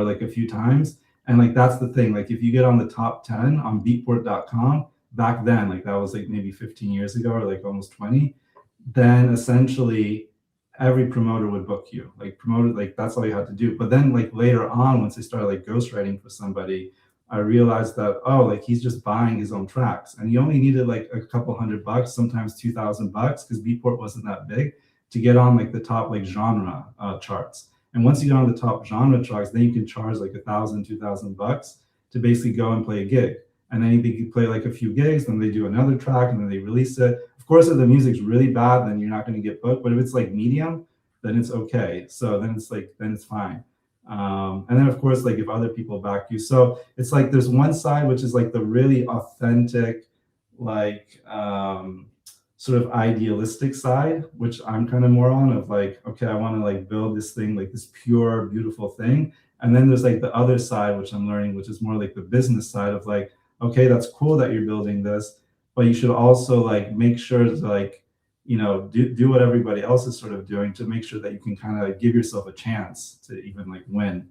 like a few times. And like that's the thing, like if you get on the top 10 on beatport.com, back then, like that was like maybe 15 years ago or like almost 20, then essentially every promoter would book you, like promoter, like that's all you had to do. But then like later on, once I started like ghostwriting for somebody, I realized that, oh, like he's just buying his own tracks, and he only needed like a couple $100, sometimes $2,000, because Beatport wasn't that big, to get on like the top like genre charts. And once you get on the top genre charts, then you can charge like $1,000, $2,000 to basically go and play a gig. And then you play like a few gigs, then they do another track, and then they release it. Of course, if the music's really bad, then you're not going to get booked. But if it's like medium, then it's okay. So then it's fine. And then of course, like if other people back you, so it's like there's one side which is like the really authentic, like sort of idealistic side, which I'm kind of more on, of like, okay, I want to like build this thing, like this pure, beautiful thing. And then there's like the other side, which I'm learning, which is more like the business side of like, okay, that's cool that you're building this, but you should also like make sure to like, you know, do what everybody else is sort of doing to make sure that you can kind of give yourself a chance to even like win.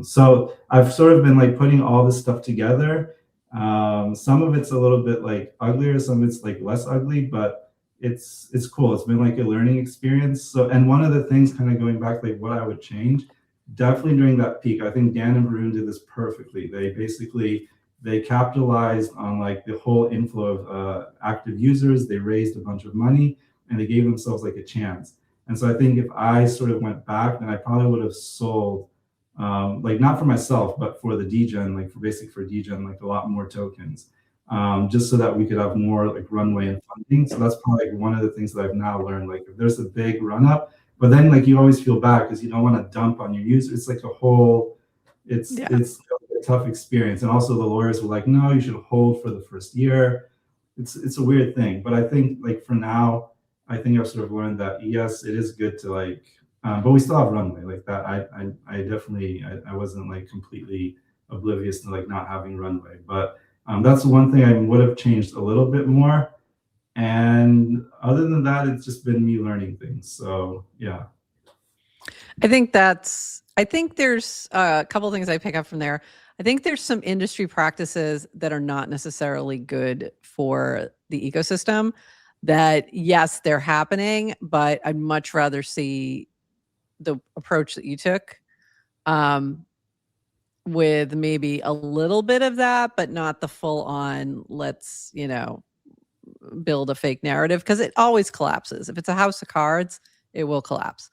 So I've sort of been like putting all this stuff together. Some of it's a little bit like uglier, some of it's like less ugly, but it's cool. It's been like a learning experience. So, and one of the things kind of going back, like what I would change, definitely during that peak, I think Dan and Varun did this perfectly. They capitalized on like the whole inflow of active users. They raised a bunch of money and they gave themselves like a chance. And so I think if I sort of went back, then I probably would have sold, like not for myself, but for the Degen, like for Degen, like a lot more tokens, just so that we could have more like runway and funding. So that's probably like one of the things that I've now learned. Like if there's a big run up, but then like you always feel bad because you don't want to dump on your user. It's like a whole, it's a tough experience. And also the lawyers were like, no, you should hold for the first year. It's a weird thing. But I think like for now, I think I've sort of learned that yes, it is good to like, but we still have runway like that. I definitely, I wasn't like completely oblivious to like not having runway, but that's one thing I would have changed a little bit more. And other than that, it's just been me learning things. So yeah. I think there's a couple of things I pick up from there. I think there's some industry practices that are not necessarily good for the ecosystem that, yes, they're happening, but I'd much rather see the approach that you took with maybe a little bit of that, but not the full on, let's, build a fake narrative, because it always collapses. If it's a house of cards, it will collapse.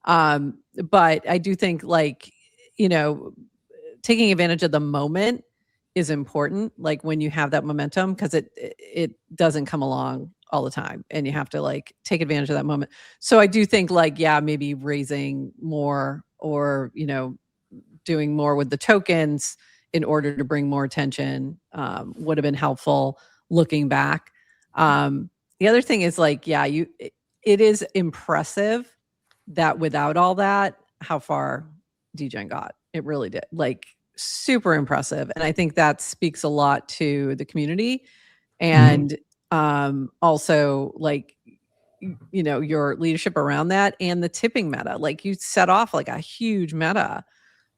But I do think like, taking advantage of the moment is important. Like when you have that momentum, because it doesn't come along all the time, and you have to like take advantage of that moment. So I do think like, yeah, maybe raising more or, doing more with the tokens in order to bring more attention would have been helpful looking back. The other thing is like, yeah, it is impressive that without all that, how far Degen got. It really did. Like super impressive. And I think that speaks a lot to the community and also like, your leadership around that and the tipping meta. Like you set off like a huge meta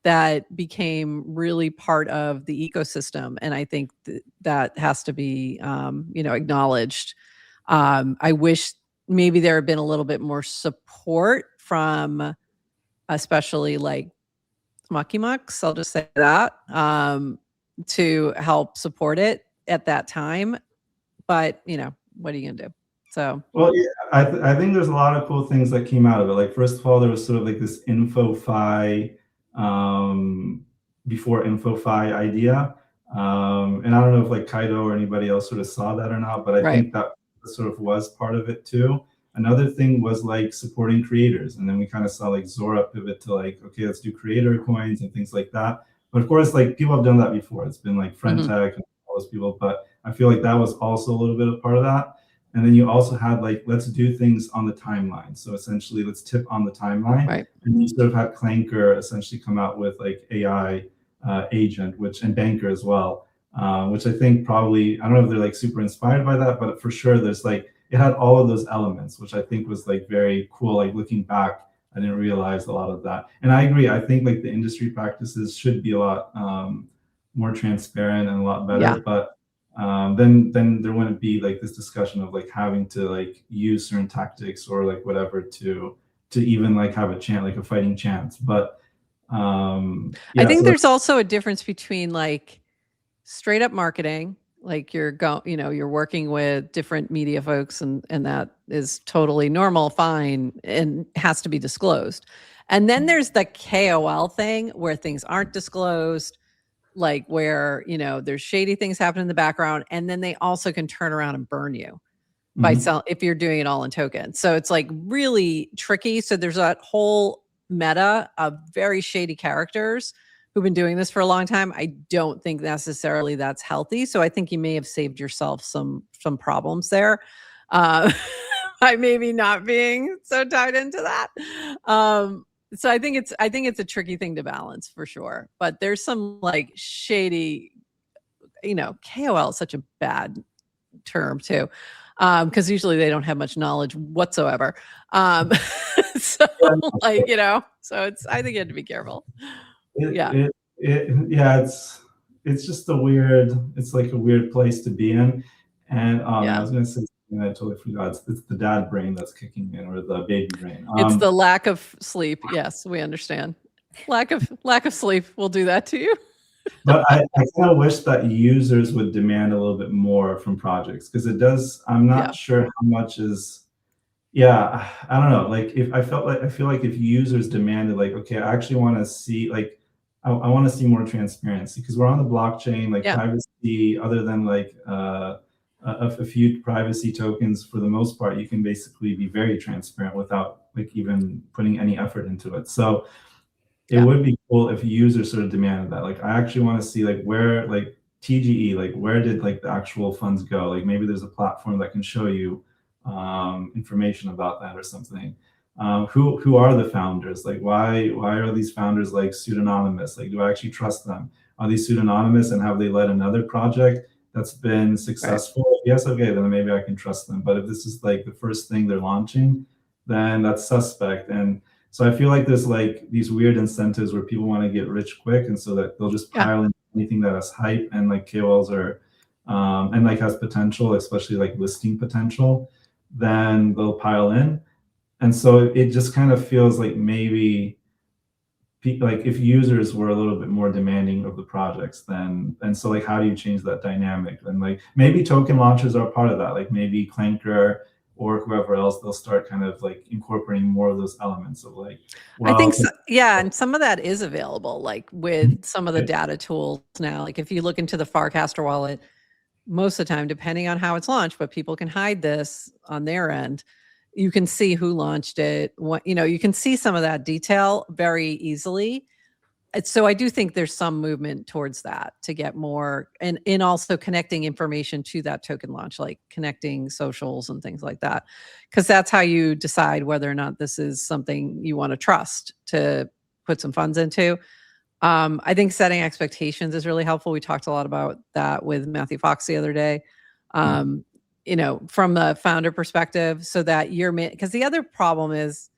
that became really part of the ecosystem. And I think that has to be, acknowledged. I wish maybe there had been a little bit more support from especially like Mucky Mucks, I'll just say that, to help support it at that time. But, what are you going to do? So, well, yeah, I think there's a lot of cool things that came out of it. Like, first of all, there was sort of like this InfoFi, before InfoFi idea. And I don't know if like Kaido or anybody else sort of saw that or not, but I think that sort of was part of it too. Another thing was like supporting creators. And then we kind of saw like Zora pivot to like, okay, let's do creator coins and things like that. But of course, like people have done that before. It's been like Friendtech and all those people, but I feel like that was also a little bit of part of that. And then you also had like, let's do things on the timeline. So essentially, let's tip on the timeline. Right. And you sort of had Clanker essentially come out with like AI agent, and Banker as well, which I think probably, I don't know if they're like super inspired by that, but for sure there's like, it had all of those elements, which I think was like very cool. Like looking back, I didn't realize a lot of that. And I agree. I think like the industry practices should be a lot more transparent and a lot better. Yeah. But then there wouldn't be like this discussion of like having to like use certain tactics or like whatever to even like have a chance, like a fighting chance. But I think there's also a difference between like straight up marketing, like you're working with different media folks and that is totally normal, fine, and has to be disclosed. And then there's the KOL thing where things aren't disclosed, like where, there's shady things happen in the background. And then they also can turn around and burn you by if you're doing it all in tokens. So it's like really tricky. So there's that whole meta of very shady characters who've been doing this for a long time. I don't think necessarily that's healthy. So I think you may have saved yourself some problems there by maybe not being so tied into that. So I think it's a tricky thing to balance for sure. But there's some like shady, KOL is such a bad term too. Because usually they don't have much knowledge whatsoever. So like, so I think you have to be careful. It's just it's like a weird place to be in. And I was going to say something I totally forgot. It's the dad brain that's kicking in, or the baby brain. It's the lack of sleep. Yes, we understand. Lack of sleep will do that to you. But I kind of wish that users would demand a little bit more from projects, because it does. I'm not sure how much is. Yeah, I don't know. Like I feel like if users demanded, like, okay, I actually want to see, like, I want to see more transparency, because we're on the blockchain, like privacy, other than like a few privacy tokens, for the most part, you can basically be very transparent without like even putting any effort into it. So it would be cool if users sort of demanded that. Like, I actually want to see like where, like TGE, like where did like the actual funds go? Like maybe there's a platform that can show you information about that or something. Who are the founders? Like why are these founders like pseudonymous? Like, do I actually trust them? Are these pseudonymous, and have they led another project that's been successful? Right. Yes, okay, then maybe I can trust them. But if this is like the first thing they're launching, then that's suspect. And so I feel like there's like these weird incentives where people want to get rich quick, and so that they'll just pile in anything that has hype and like KOLs are and like has potential, especially like listing potential, then they'll pile in. And so it just kind of feels like maybe like if users were a little bit more demanding of the projects, then, and so like how do you change that dynamic? And like maybe token launchers are part of that. Like maybe Clanker or whoever else, they'll start kind of like incorporating more of those elements of like, I think so, and some of that is available, like with some of the data tools now. Like if you look into the Farcaster wallet, most of the time, depending on how it's launched, but people can hide this on their end. You can see who launched it. You can see some of that detail very easily. So I do think there's some movement towards that to get more, and in also connecting information to that token launch, like connecting socials and things like that, because that's how you decide whether or not this is something you want to trust to put some funds into. I think setting expectations is really helpful. We talked a lot about that with Matthew Fox the other day. From the founder perspective, so that because the other problem is,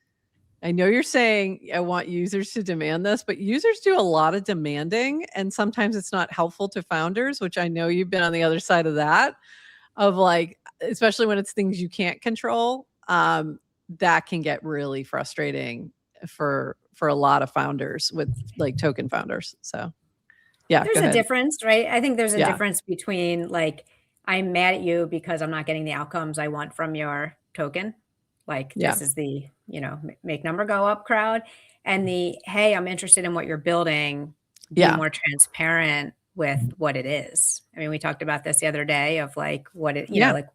I know you're saying I want users to demand this, but users do a lot of demanding, and sometimes it's not helpful to founders, which I know you've been on the other side of that. of like, especially when it's things you can't control, that can get really frustrating for a lot of founders with like token founders. So yeah, there's a difference, right? I think there's a Yeah. difference between like, I'm mad at you because I'm not getting the outcomes I want from your token. Like Yeah. this is the, you know, make number go up crowd, and the, hey, I'm interested in what you're building. Be Yeah. more transparent with what it is. I mean, we talked about this the other day of like what it, you Yeah. know, like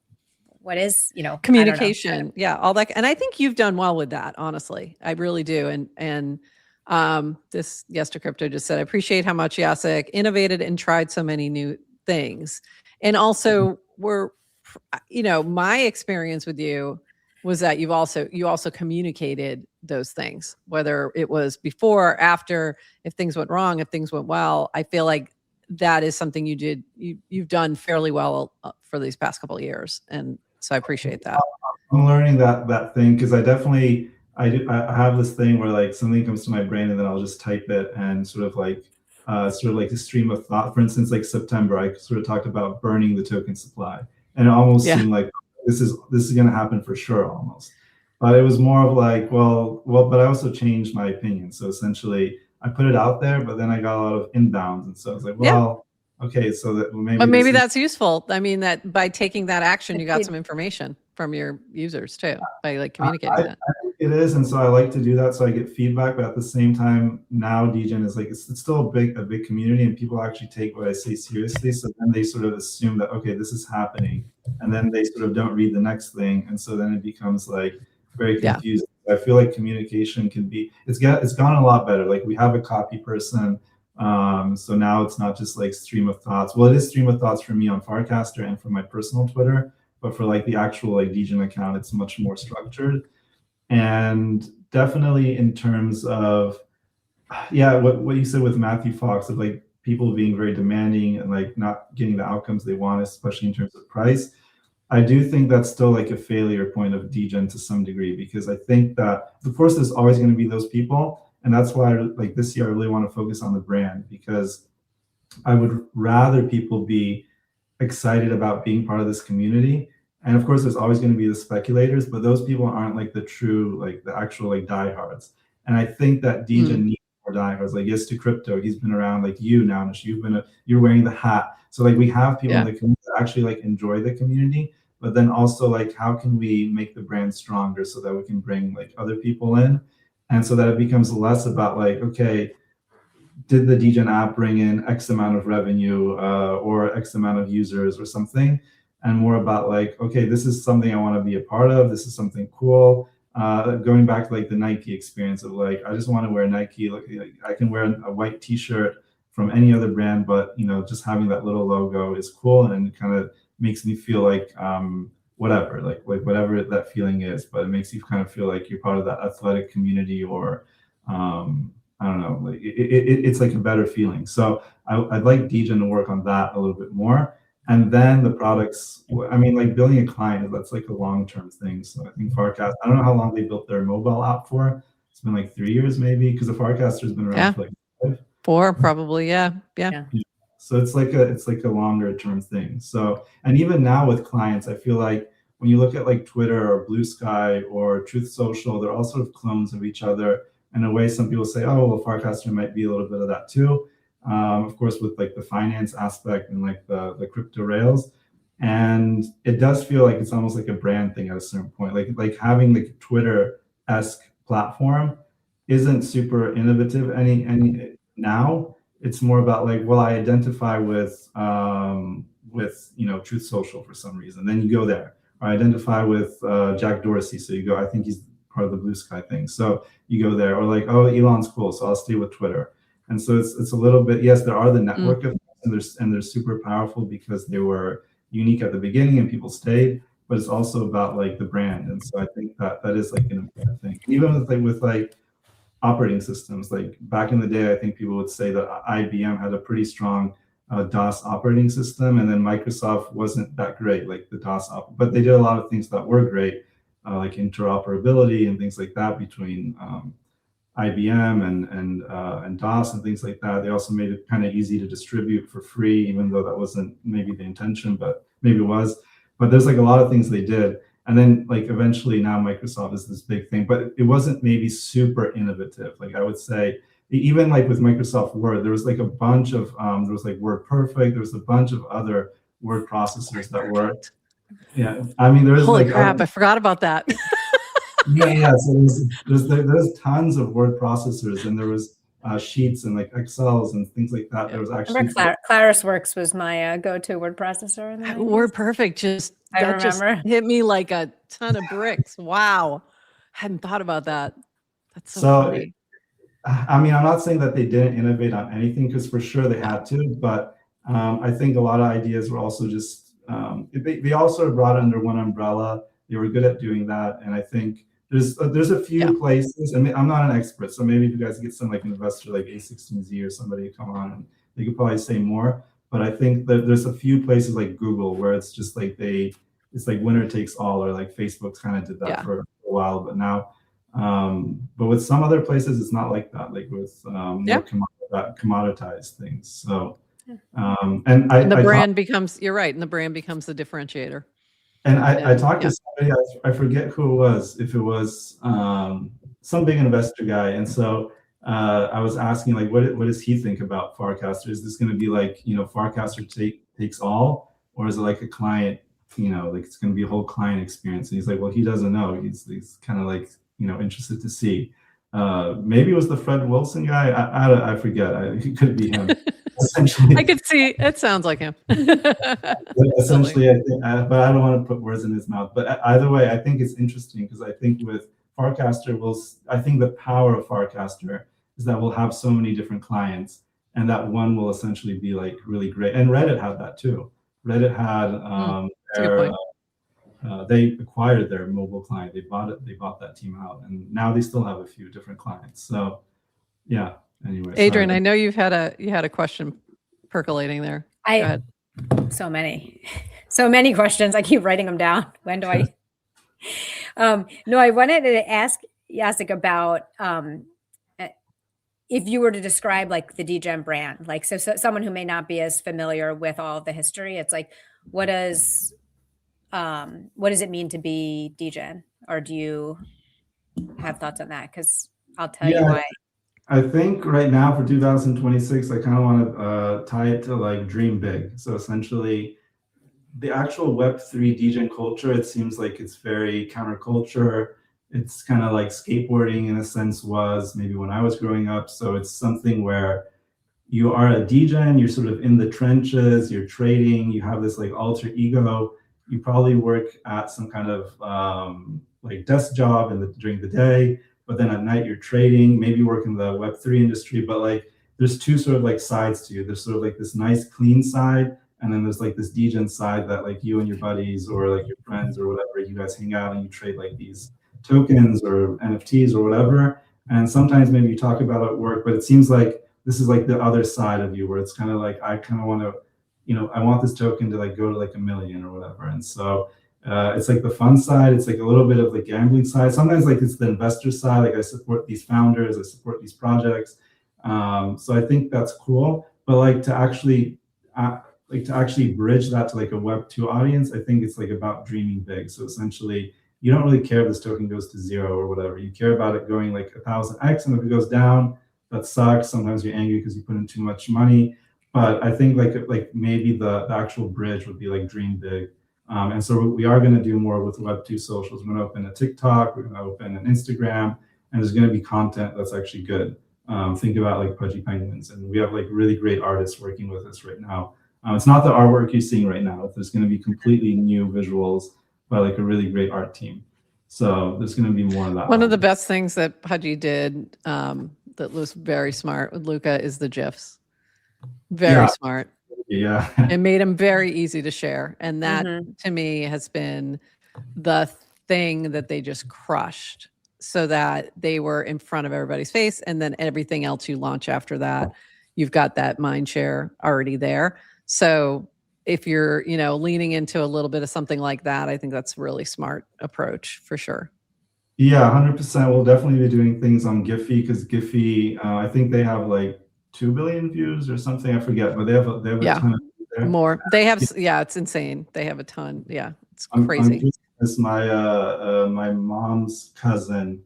what is, you know, communication. Yeah, all that. And I think you've done well with that, honestly. I really do. And this Yes to Crypto just said, I appreciate how much Jacek innovated and tried so many new things. And also my experience with you was that you also communicated those things, whether it was before, after, if things went wrong, if things went well. I feel like that is something you've done fairly well for these past couple of years. And so I appreciate that. I'm learning that thing, because I have this thing where like something comes to my brain and then I'll just type it and sort of like a stream of thought. For instance, like September, I sort of talked about burning the token supply, and it almost seemed like this is going to happen for sure, almost. But it was more of like, well, but I also changed my opinion. So essentially, I put it out there, but then I got a lot of inbounds, and so I was like, well, okay, so that maybe that's useful. I mean, that by taking that action, you got some information from your users too, by like communicating that. I think it is, and so I like to do that so I get feedback. But at the same time, now Degen is like, it's still a big community, and people actually take what I say seriously. So then they sort of assume that, okay, this is happening, and then they sort of don't read the next thing, and so then it becomes like very confusing. I feel like communication can be, it's gone a lot better. Like we have a copy person. So now it's not just like stream of thoughts. Well, it is stream of thoughts for me on Farcaster and for my personal Twitter, but for like the actual like Degen account, it's much more structured. And definitely in terms of, what you said with Matthew Fox, of like people being very demanding and like not getting the outcomes they want, especially in terms of price. I do think that's still like a failure point of Degen to some degree, because I think that of course there's always going to be those people. And that's why like this year I really want to focus on the brand, because I would rather people be excited about being part of this community. And of course, there's always going to be the speculators, but those people aren't like the true, like the actual like diehards. And I think that Degen needs more diehards. Like Yes to Crypto, he's been around. Like you now, Nish, you're wearing the hat. So like we have people in the community that actually like enjoy the community, but then also like how can we make the brand stronger so that we can bring like other people in, and so that it becomes less about like, okay, did the Degen app bring in X amount of revenue or X amount of users or something, and more about like, okay, this is something I want to be a part of. This is something cool. Going back to like the Nike experience of like, I just want to wear Nike. Like I can wear a white T-shirt from any other brand, but just having that little logo is cool, and it kind of makes me feel like whatever, like whatever that feeling is, but it makes you kind of feel like you're part of that athletic community, or I don't know, like it's like a better feeling. So I'd like Degen to work on that a little bit more. And then the products, I mean, like building a client, that's like a long-term thing. So I think Farcast, I don't know how long they built their mobile app for. It's been like 3 years maybe, because the Farcaster's been around for like 5. 4 probably, yeah. So it's like a longer term thing. So, and even now with clients, I feel like when you look at like Twitter or Blue Sky or Truth Social, they're all sort of clones of each other. In a way, some people say, oh, well, Farcaster might be a little bit of that too. Of course, with like the finance aspect and like the crypto rails. And it does feel like it's almost like a brand thing at a certain point. Like having like a Twitter-esque platform isn't super innovative any now. It's more about like, well, I identify with Truth Social for some reason. Then you go there. Or I identify with Jack Dorsey, so you go. I think he's part of the Blue Sky thing, so you go there. Or like, oh, Elon's cool, so I'll stay with Twitter. And so it's a little bit, yes, there are the network effects, and they're super powerful because they were unique at the beginning and people stayed. But it's also about like the brand, and so I think that is like an important thing. Even with like operating systems, like back in the day, I think people would say that IBM had a pretty strong DOS operating system, and then Microsoft wasn't that great, like the DOS but they did a lot of things that were great, like interoperability and things like that between IBM and DOS and things like that. They also made it kind of easy to distribute for free, even though that wasn't maybe the intention, but maybe it was. but there's like a lot of things they did. And then like eventually now Microsoft is this big thing, but it wasn't maybe super innovative. Like I would say, even like with Microsoft Word, there was like a bunch of, there was like WordPerfect, there was a bunch of other word processors that were, yeah. I mean, there is Holy like, crap, I forgot about that. yeah. So there's tons of word processors, and there was Sheets and like Excels and things like that. Yeah. There was actually ClarisWorks was my go-to word processor in the 90s. WordPerfect just hit me like a ton of bricks. Wow, hadn't thought about that. That's so funny. I mean, I'm not saying that they didn't innovate on anything, because for sure they had to, but I think a lot of ideas were also just they also brought under one umbrella. They were good at doing that, and I think there's a few places. I mean, I'm not an expert, so maybe if you guys get some like investor like A16Z or somebody to come on, and they could probably say more. But I think that there's a few places like Google where it's just like it's like winner takes all, or like Facebook kind of did that for a while, but now. But with some other places, it's not like that. Like with more commoditized things. So, and the brand becomes. You're right, and the brand becomes the differentiator. And I talked to somebody, I forget who it was, if it was some big investor guy. And so I was asking, like, what does he think about Farcaster? Is this going to be like, Farcaster takes all, or is it like a client, like it's going to be a whole client experience? And he's like, well, he doesn't know. He's kind of like, interested to see. Maybe it was the Fred Wilson guy. I forget. It could be him. Essentially, I could see. It sounds like him. Essentially, I think, but I don't want to put words in his mouth. But either way, I think it's interesting, because I think with Farcaster, I think the power of Farcaster is that we'll have so many different clients, and that one will essentially be like really great. And Reddit had that too. Reddit had they acquired their mobile client. They bought that team out, and now they still have a few different clients. So yeah. Anyway, Adrian, I know you had a question percolating there. Go ahead. So many questions. I keep writing them down. When do I? No, I wanted to ask Jacek about if you were to describe like the Degen brand, like so someone who may not be as familiar with all of the history. It's like, what does it mean to be Degen, or do you have thoughts on that? Because I'll tell you why. I think right now for 2026, I kind of want to tie it to like dream big. So essentially, the actual Web3 Degen culture, it seems like it's very counterculture. It's kind of like skateboarding in a sense was maybe when I was growing up. So it's something where you are a Degen, you're sort of in the trenches, you're trading, you have this like alter ego. You probably work at some kind of like desk job during the day. But then at night you're trading, maybe work in the Web3 industry, but like there's two sort of like sides to you. There's sort of like this nice clean side, and then there's like this Degen side that like you and your buddies or like your friends or whatever, you guys hang out and you trade like these tokens or NFTs or whatever. And sometimes maybe you talk about it at work, but it seems like this is like the other side of you, where it's kind of like, I kind of want to, I want this token to like go to like 1 million or whatever. And so it's like the fun side. It's like a little bit of the gambling side. Sometimes like it's the investor side. Like I support these founders, I support these projects. So I think that's cool. But like to actually bridge that to like a Web2 audience, I think it's like about dreaming big. So essentially, you don't really care if this token goes to 0 or whatever. You care about it going like 1000x, and if it goes down, that sucks. Sometimes you're angry because you put in too much money. But I think like maybe the actual bridge would be like dream big. And so we are going to do more with Web2 socials. We're going to open a TikTok, we're going to open an Instagram, and there's going to be content that's actually good. Think about like Pudgy Penguins, and we have like really great artists working with us right now. It's not the artwork you're seeing right now. There's going to be completely new visuals by like a really great art team. So there's going to be more of that. One of the best things that Pudgy did that was very smart with Luca is the GIFs. Very smart. Yeah. It made them very easy to share. And that to me has been the thing that they just crushed, so that they were in front of everybody's face. And then everything else you launch after that, you've got that mind share already there. So if you're, leaning into a little bit of something like that, I think that's a really smart approach for sure. Yeah, 100%. We'll definitely be doing things on Giphy, because Giphy, I think they have like 2 billion views or something. I forget, but they have a ton of views there. More. They have, it's insane. They have a ton. Yeah. It's I'm crazy. curious, my mom's cousin,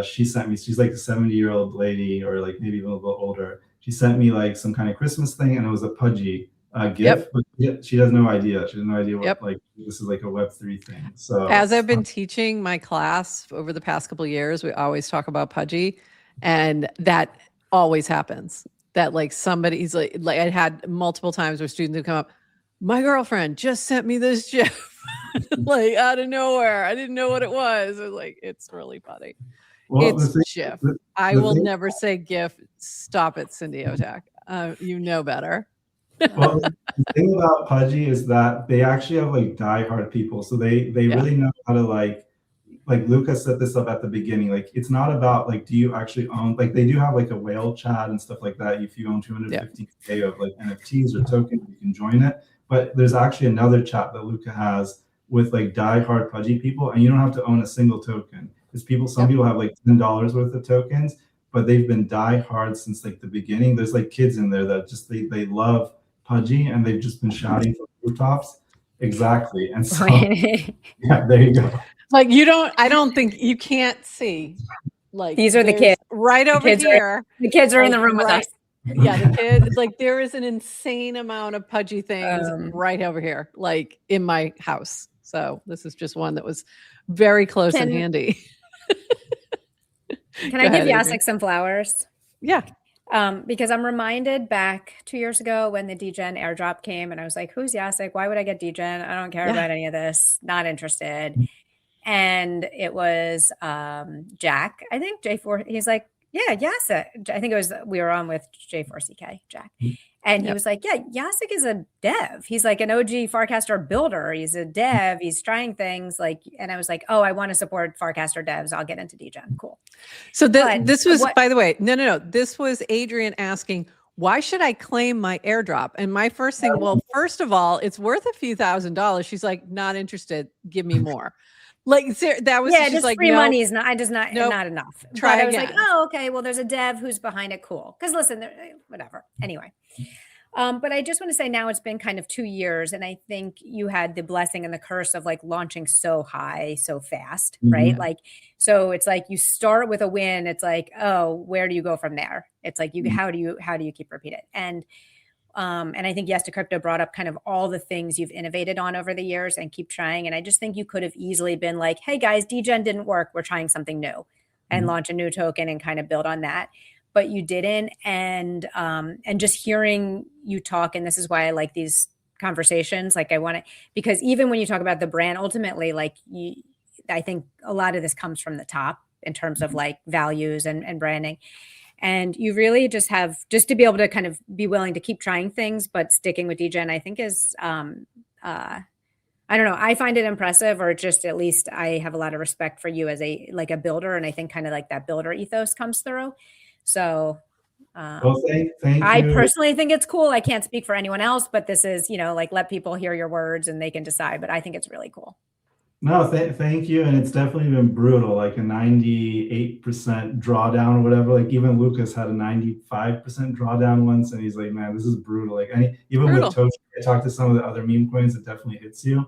she sent me, she's like a 70-year-old lady, or like maybe even a little older. She sent me like some kind of Christmas thing, and it was a Pudgy gift, but she has no idea. She has no idea what like this is like a Web3 thing. So as I've been teaching my class over the past couple of years, we always talk about Pudgy, and that always happens. That like somebody's like I had multiple times where students would come up, my girlfriend just sent me this GIF like out of nowhere. I didn't know what it was. Like, it's really funny. well, It's GIF. I will never say GIF. Stop it, Cindy Otak. You know better. Well, the thing about Pudgy is that they actually have like diehard people, so they really know how to like Lucas set this up at the beginning. Like, it's not about like, do you actually own, like they do have like a whale chat and stuff like that. If you own 250K of like NFTs or tokens, you can join it. But there's actually another chat that Luca has with like diehard Pudgy people, and you don't have to own a single token. Because people, some people have like $10 worth of tokens, but they've been diehard since like the beginning. There's like kids in there that just they love Pudgy, and they've just been shouting from rooftops. Exactly. And so yeah, there you go. Like, you don't, I don't think you can't see. Like, these are the kids right over here. The kids are in the room with us. Yeah, the kids, like there is an insane amount of Pudgy things right over here, like in my house. So this is just one that was very close and handy. Can I give Jacek some flowers? Yeah. Because I'm reminded back 2 years ago when the Degen airdrop came, and I was like, who's Jacek? Why would I get Degen? I don't care about any of this. Not interested. And it was Jack, I think J4. He's like, yeah, Jacek. I think it was, we were on with J4CK, Jack. And he was like, yeah, Jacek is a dev. He's like an OG Farcaster builder. He's a dev. He's trying things like, and I was like, oh, I want to support Farcaster devs. I'll get into Degen. Cool. So this was, by the way, no. This was Adrian asking, why should I claim my airdrop? And my first thing, well, first of all, it's worth a few $1,000s. She's like, not interested. Give me more. Like, that was just like, free money is not, not enough. Try but I was again. like, oh, okay, well, there's a dev who's behind it. Cool. Because listen, whatever. Anyway. But I just want to say now it's been kind of 2 years, and I think you had the blessing and the curse of like launching so high, so fast, right? Like, so it's like you start with a win. It's like, oh, where do you go from there? It's like how do you keep repeating it? And I think Yes to Crypto brought up kind of all the things you've innovated on over the years and keep trying. And I just think you could have easily been like, hey guys, Degen didn't work. We're trying something new, and launch a new token and kind of build on that. But you didn't. And just hearing you talk, and this is why I like these conversations. Like, I want to, because even when you talk about the brand, ultimately, like I think a lot of this comes from the top in terms of like values and branding. And you really just have, just to be able to kind of be willing to keep trying things, but sticking with Degen, I think is, I don't know. I find it impressive, or just at least I have a lot of respect for you as a builder. And I think kind of like that builder ethos comes through. So well, thank I you. personally think it's cool. I can't speak for anyone else, but this is, like, let people hear your words and they can decide. But I think it's really cool. No, thank you. And it's definitely been brutal, like a 98% drawdown or whatever. Like even Lucas had a 95% drawdown once, and he's like, man, this is brutal. Like even with Toshi, I talked to some of the other meme coins, it definitely hits you.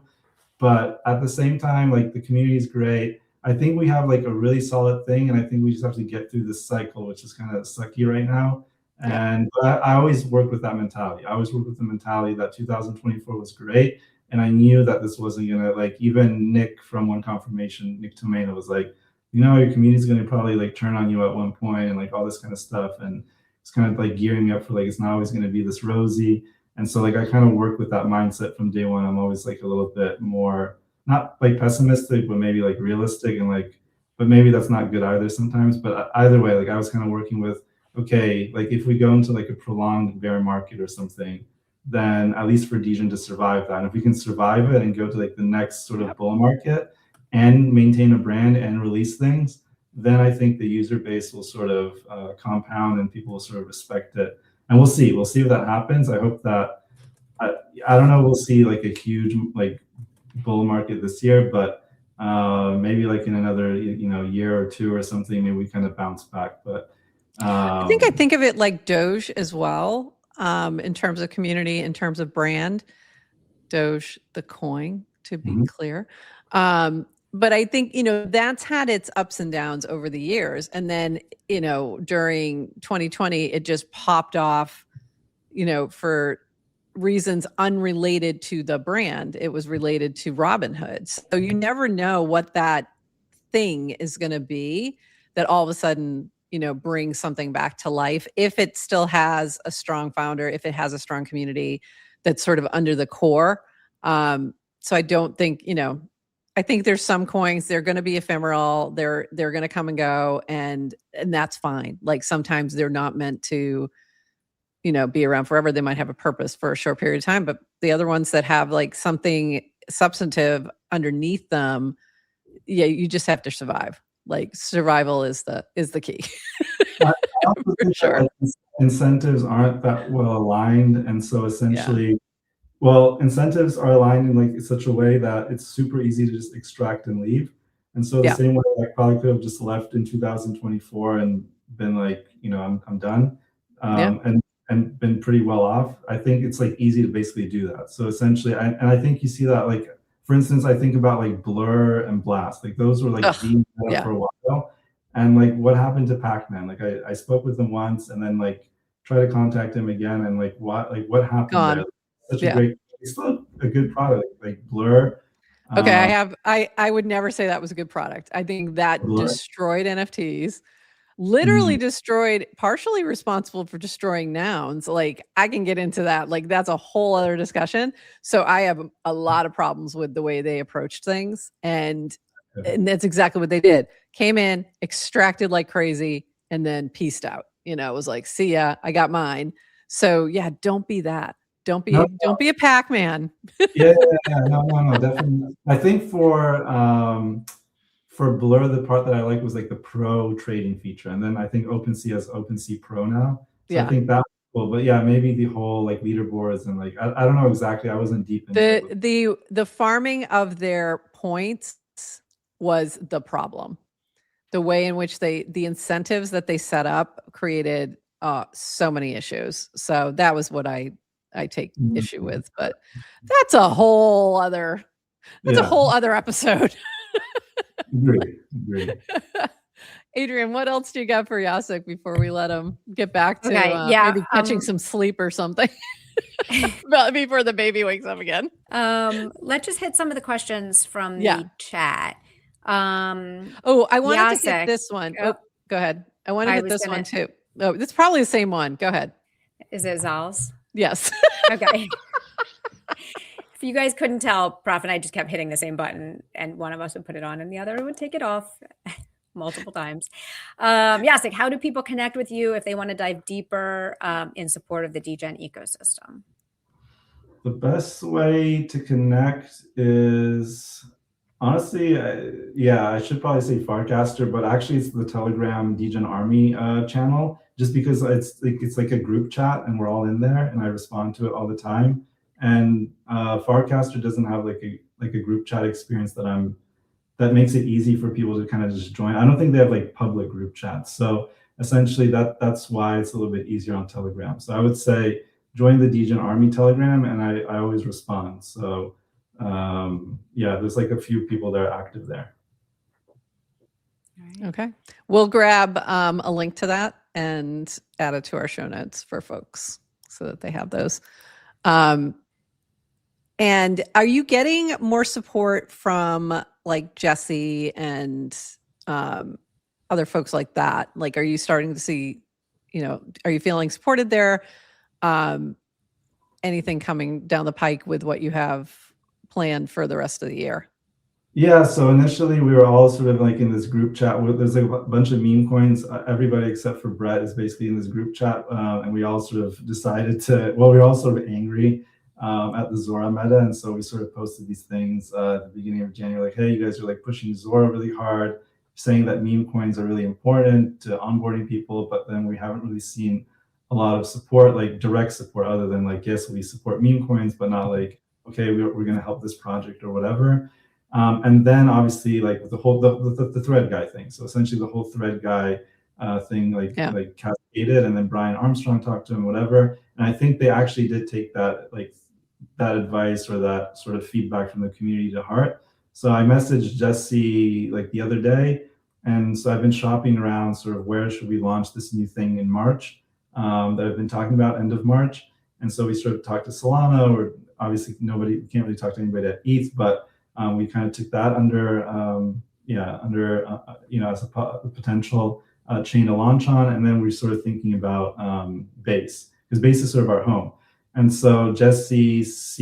But at the same time, like the community is great. I think we have like a really solid thing, and I think we just have to get through this cycle, which is kind of sucky right now. And I always work with that mentality. I always work with the mentality that 2024 was great. And I knew that this wasn't gonna, like, even Nick from One Confirmation, Nick Tomato, was like, your community's gonna probably like turn on you at one point, and like all this kind of stuff. And it's kind of like gearing me up for like, it's not always gonna be this rosy. And so like I kind of work with that mindset from day one. I'm always like a little bit more, not like pessimistic, but maybe like realistic, and like, but maybe that's not good either sometimes. But either way, like I was kind of working with, okay, like if we go into like a prolonged bear market or something, then at least for Degen to survive that. And if we can survive it and go to like the next sort of bull market and maintain a brand and release things, then I think the user base will sort of compound and people will sort of respect it. And we'll see if that happens. I hope that, I don't know, we'll see like a huge like bull market this year, but maybe like in another year or two or something, maybe we kind of bounce back. But I think of it like Doge as well. In terms of community, in terms of brand. Doge, the coin, to be clear. But I think, that's had its ups and downs over the years. And then, during 2020, it just popped off, for reasons unrelated to the brand. It was related to Robinhood. So you never know what that thing is going to be that all of a sudden, brings something back to life. If it still has a strong founder, if it has a strong community that's sort of under the core. So I don't think, I think there's some coins, they're going to be ephemeral. They're going to come and go, and that's fine. Like sometimes they're not meant to, be around forever. They might have a purpose for a short period of time, but the other ones that have like something substantive underneath them, yeah, you just have to survive. Like survival is the key. I also think sure. that, like, incentives aren't that well aligned, and so essentially, well, incentives are aligned in like such a way that it's super easy to just extract and leave. And so the same way I probably could have just left in 2024 and been like, I'm done, and been pretty well off. I think it's like easy to basically do that. So essentially, I think you see that, like, for instance, I think about like Blur and Blast, like those were like being for a while. And like what happened to Pac-Man? Like I spoke with him once and then like try to contact him again, and like what happened there? Such a great, it's still a good product, like Blur. Okay, I would never say that was a good product. I think that destroyed NFTs, literally destroyed, partially responsible for destroying nouns. Like I can get into that. Like that's a whole other discussion. So I have a lot of problems with the way they approached things. And that's exactly what they did. Came in, extracted like crazy, and then pieced out. It was like, see ya, I got mine. So yeah, don't be that. Don't be a Pac-Man. No, definitely. I think for Blur, the part that I like was like the pro trading feature, and then I think OpenSea has OpenSea Pro now. So I think that's cool. But yeah, maybe the whole like leaderboards and like I don't know exactly. I wasn't deep into the farming of their points was the problem. The way in which the incentives that they set up created so many issues. So that was what I take issue with, but that's a whole other episode. Agree. Adrian, what else do you got for Jacek before we let him get back to maybe catching some sleep or something before the baby wakes up again? Let's just hit some of the questions from the chat. I wanted to get this one. Oh, go ahead. I want to get this one too. Oh, it's probably the same one. Go ahead. Is it Zal's? Yes. Okay. If you guys couldn't tell, Prof and I just kept hitting the same button, and one of us would put it on and the other would take it off multiple times. Jacek, how do people connect with you if they want to dive deeper in support of the Degen ecosystem? The best way to connect is, honestly, I should probably say Farcaster, but actually it's the Telegram Degen Army channel, just because it's like a group chat and we're all in there and I respond to it all the time. And Farcaster doesn't have like a group chat experience that makes it easy for people to kind of just join. I don't think they have like public group chats. So essentially that's why it's a little bit easier on Telegram. So I would say join the Degen Army Telegram, and I always respond. So there's like a few people that are active there. Okay. We'll grab a link to that and add it to our show notes for folks so that they have those. And are you getting more support from like Jesse and other folks like that? Like, are you starting to see, are you feeling supported there? Anything coming down the pike with what you have planned for the rest of the year? Yeah, so initially we were all sort of like in this group chat. There's like a bunch of meme coins. Everybody except for Brett is basically in this group chat. And we all sort of decided we were all sort of angry at the Zora meta. And so we sort of posted these things at the beginning of January, like, hey, you guys are like pushing Zora really hard, saying that meme coins are really important to onboarding people. But then we haven't really seen a lot of support, like direct support, other than like, yes, we support meme coins, but not like, okay, we're going to help this project or whatever. And then obviously like the whole the thread guy thing. So essentially the whole thread guy thing like cascaded, and then Brian Armstrong talked to him, whatever. And I think they actually did take that like that advice or that sort of feedback from the community to heart. So I messaged Jesse like the other day, and so I've been shopping around sort of where should we launch this new thing in March that I've been talking about, end of March. And so we sort of talked to Solana, or obviously we can't really talk to anybody at ETH, but we kind of took that under as a potential chain to launch on. And then we're sort of thinking about Base, because Base is sort of our home. And so Jesse's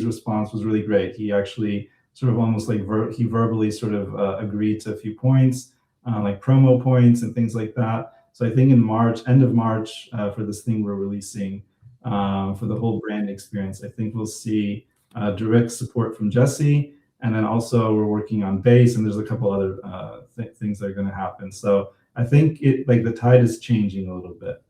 response was really great. He actually sort of almost like he verbally sort of agreed to a few points, like promo points and things like that. So I think in March, end of March, for this thing we're releasing, for the whole brand experience, I think we'll see direct support from Jesse. And then also we're working on Base, and there's a couple other things that are going to happen. So I think the tide is changing a little bit.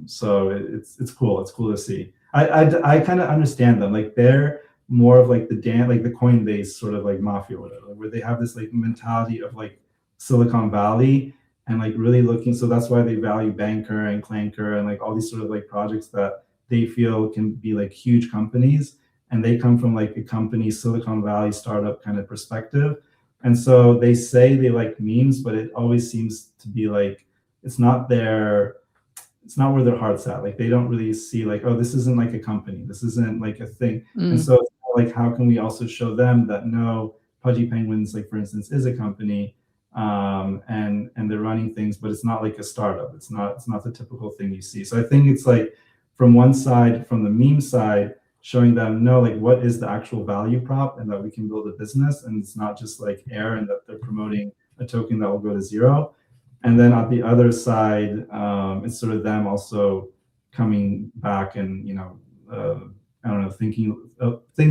So it's cool. It's cool to see. I kind of understand them. Like they're more of like the Coinbase sort of like mafia or whatever, where they have this like mentality of like Silicon Valley and like really looking. So that's why they value Banker and Clanker and like all these sort of like projects that they feel can be like huge companies. And they come from like a company, Silicon Valley startup kind of perspective. And so they say they like memes, but it always seems to be like, it's not where their heart's at. Like they don't really see like, oh, this isn't like a company. This isn't like a thing. And so it's like, how can we also show them that no, Pudgy Penguins, like for instance, is a company, and they're running things, but it's not like a startup. It's not the typical thing you see. So I think it's like from one side, from the meme side, showing them no, like what is the actual value prop, and that we can build a business, and it's not just like air, and that they're promoting a token that will go to zero. And then at the other side, it's sort of them also coming back and I don't know, thinking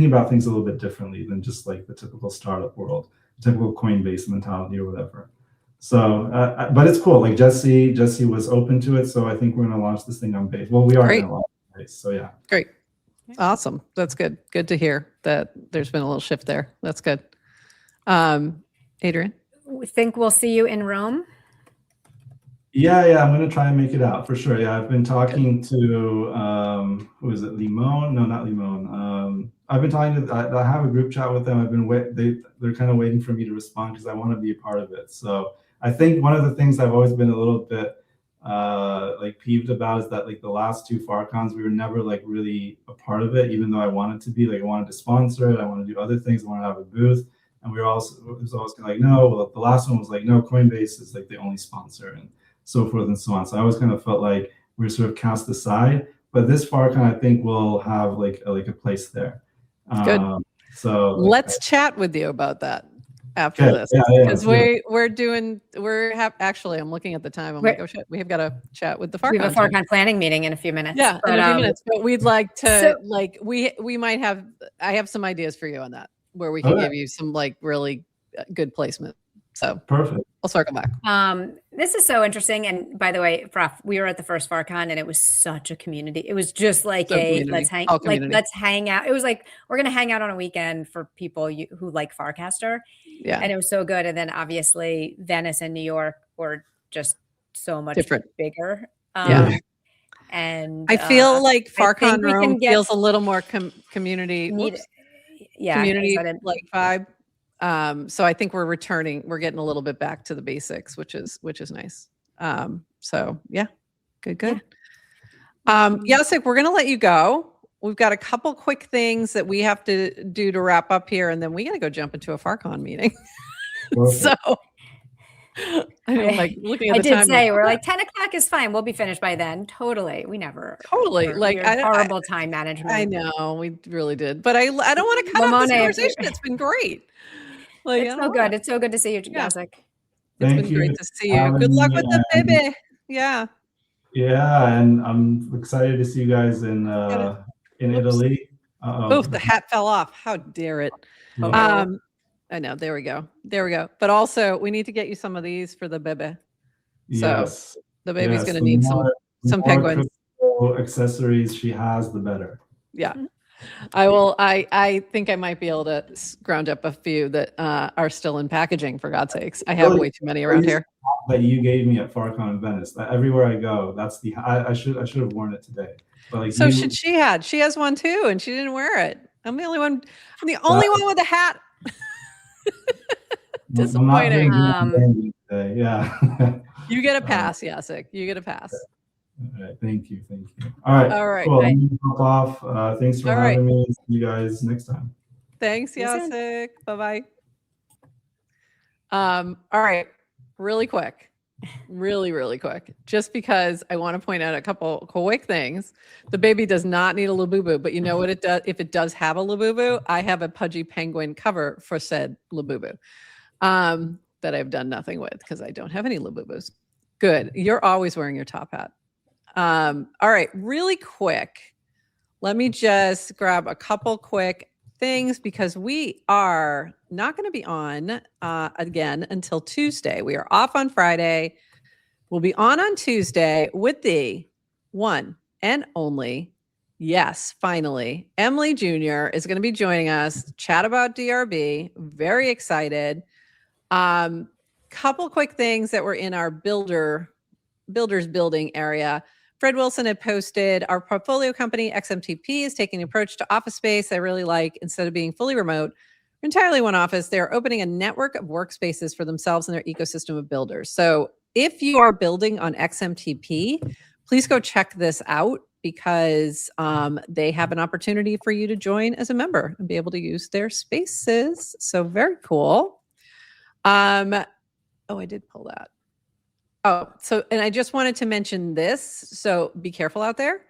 about things a little bit differently than just like the typical startup world, typical Coinbase mentality or whatever. So, but it's cool. Like Jesse was open to it, so I think we're going to launch this thing on Base. Well, we are going to launch on Base. So yeah. Great. Awesome. That's good. Good to hear that there's been a little shift there. That's good. Adrian? We think we'll see you in Rome. Yeah, I'm going to try and make it out for sure. Yeah, I've been talking to, who is it, Limon? No, not Limon. I've been talking to, I have a group chat with them. They're kind of waiting for me to respond because I want to be a part of it. So I think one of the things I've always been a little bit like peeved about is that like the last two Farcons, we were never like really a part of it, even though I wanted to be. Like I wanted to sponsor it, I want to do other things, I want to have a booth, and it was always kind of like, no. Well, the last one was like, no, Coinbase is like the only sponsor, and so forth and so on. So I always kind of felt like we were sort of cast aside. But this Farcon, I think, will have like a place there. Good. So let's chat with you about that after this, because actually, I'm looking at the time. I'm like, oh shit, we have got to chat with the Farcon. We have a Farcon planning meeting in a few minutes. Yeah, in a few minutes. But we'd like to we might have. I have some ideas for you on that, where we can give you some like really good placement. So perfect. I'll circle back. This is so interesting. And by the way, Prof, we were at the first Farcon, and it was such a community. It was just like let's hang out. It was like, we're going to hang out on a weekend for people who like Farcaster. Yeah. And it was so good. And then obviously Venice and New York were just so much bigger. And I feel like Farcon Rome feels a little more community. Community like vibe. So I think we're getting a little bit back to the basics, which is nice. So yeah, good. Jacek, we're going to let you go. We've got a couple quick things that we have to do to wrap up here, and then we got to go jump into a Farcon meeting. So I'm like looking at the time. I did say we're like 10 o'clock is fine. We'll be finished by then. Totally. We never. Totally. Like horrible time management. I know we really did, but I don't want to cut off this conversation. It's been great. Like, it's so good. It's so good to see you, Jacek. It's been great to see you. Good luck with the baby. Yeah. Yeah, and I'm excited to see you guys in Italy. Oh, the hat fell off. How dare it? I know. There we go. But also, we need to get you some of these for the baby. Yes. So the baby's going to need some penguins. Accessories she has, the better. Yeah. I will. I think I might be able to ground up a few that are still in packaging. For God's sakes, I have way too many around here. That you gave me at Farcon in Venice. That everywhere I go, that's the. I should have worn it today. But like, So should she had? She has one too, and she didn't wear it. I'm the only one. I'm the only one with a hat. Disappointing. Yeah. You get a pass, Jacek. You get a pass. All right. Thank you. All right. All right. Cool. Let me hop off. Thanks for having me. See you guys next time. Thanks, Jacek. Bye-bye. All right. Really quick. Really quick. Just because I want to point out a couple quick things. The baby does not need a Labubu, but you know what it does? If it does have a Labubu, I have a Pudgy Penguin cover for said Labubu that I've done nothing with because I don't have any Labubus. Good. You're always wearing your top hat. All right, really quick. Let me just grab a couple quick things because we are not going to be on again until Tuesday. We are off on Friday. We'll be on Tuesday with the one and only, yes, finally, Emily Jr. is going to be joining us, chat about DRB. Very excited. Couple quick things that were in our builders building area. Fred Wilson had posted our portfolio company, XMTP, is taking an approach to office space I really like. Instead of being fully remote, entirely one office, they're opening a network of workspaces for themselves and their ecosystem of builders. So if you are building on XMTP, please go check this out because they have an opportunity for you to join as a member and be able to use their spaces. So very cool. Oh, I did pull that. Oh, so, and I just wanted to mention this. So be careful out there.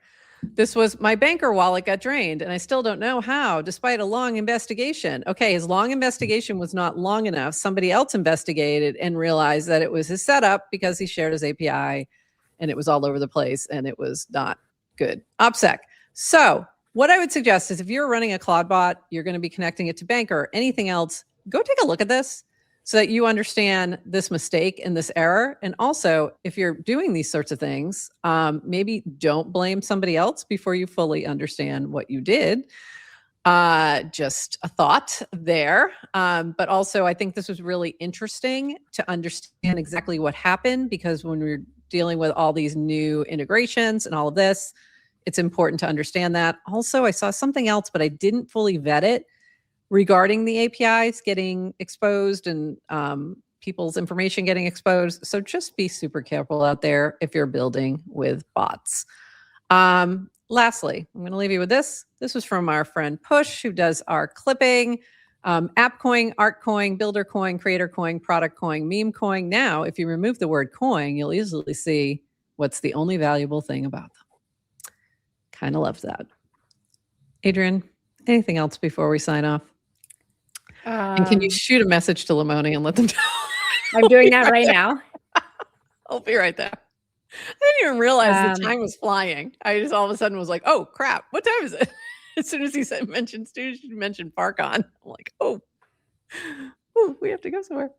This was my banker wallet got drained and I still don't know how, despite a long investigation. Okay, his long investigation was not long enough. Somebody else investigated and realized that it was his setup because he shared his API and it was all over the place and it was not good. OPSEC. So what I would suggest is if you're running a Claude bot, you're going to be connecting it to Banker, anything else, go take a look at this so that you understand this mistake and this error. And also, if you're doing these sorts of things, maybe don't blame somebody else before you fully understand what you did. Just a thought there. But also, I think this was really interesting to understand exactly what happened, because when we're dealing with all these new integrations and all of this, it's important to understand that. Also, I saw something else, but I didn't fully vet it, regarding the APIs getting exposed and people's information getting exposed. So just be super careful out there if you're building with bots. Lastly, I'm going to leave you with this. This was from our friend Push, who does our clipping, app coin, art coin, builder coin, creator coin, product coin, meme coin. Now, if you remove the word coin, you'll easily see what's the only valuable thing about them. Kind of love that. Adrian, anything else before we sign off? And can you shoot a message to Lamoni and let them know? I'm doing that right now. I'll be right there. I didn't even realize the time was flying. I just all of a sudden was like, oh, crap. What time is it? As soon as he said mentioned students, you mentioned Farcon. I'm like, oh, we have to go somewhere.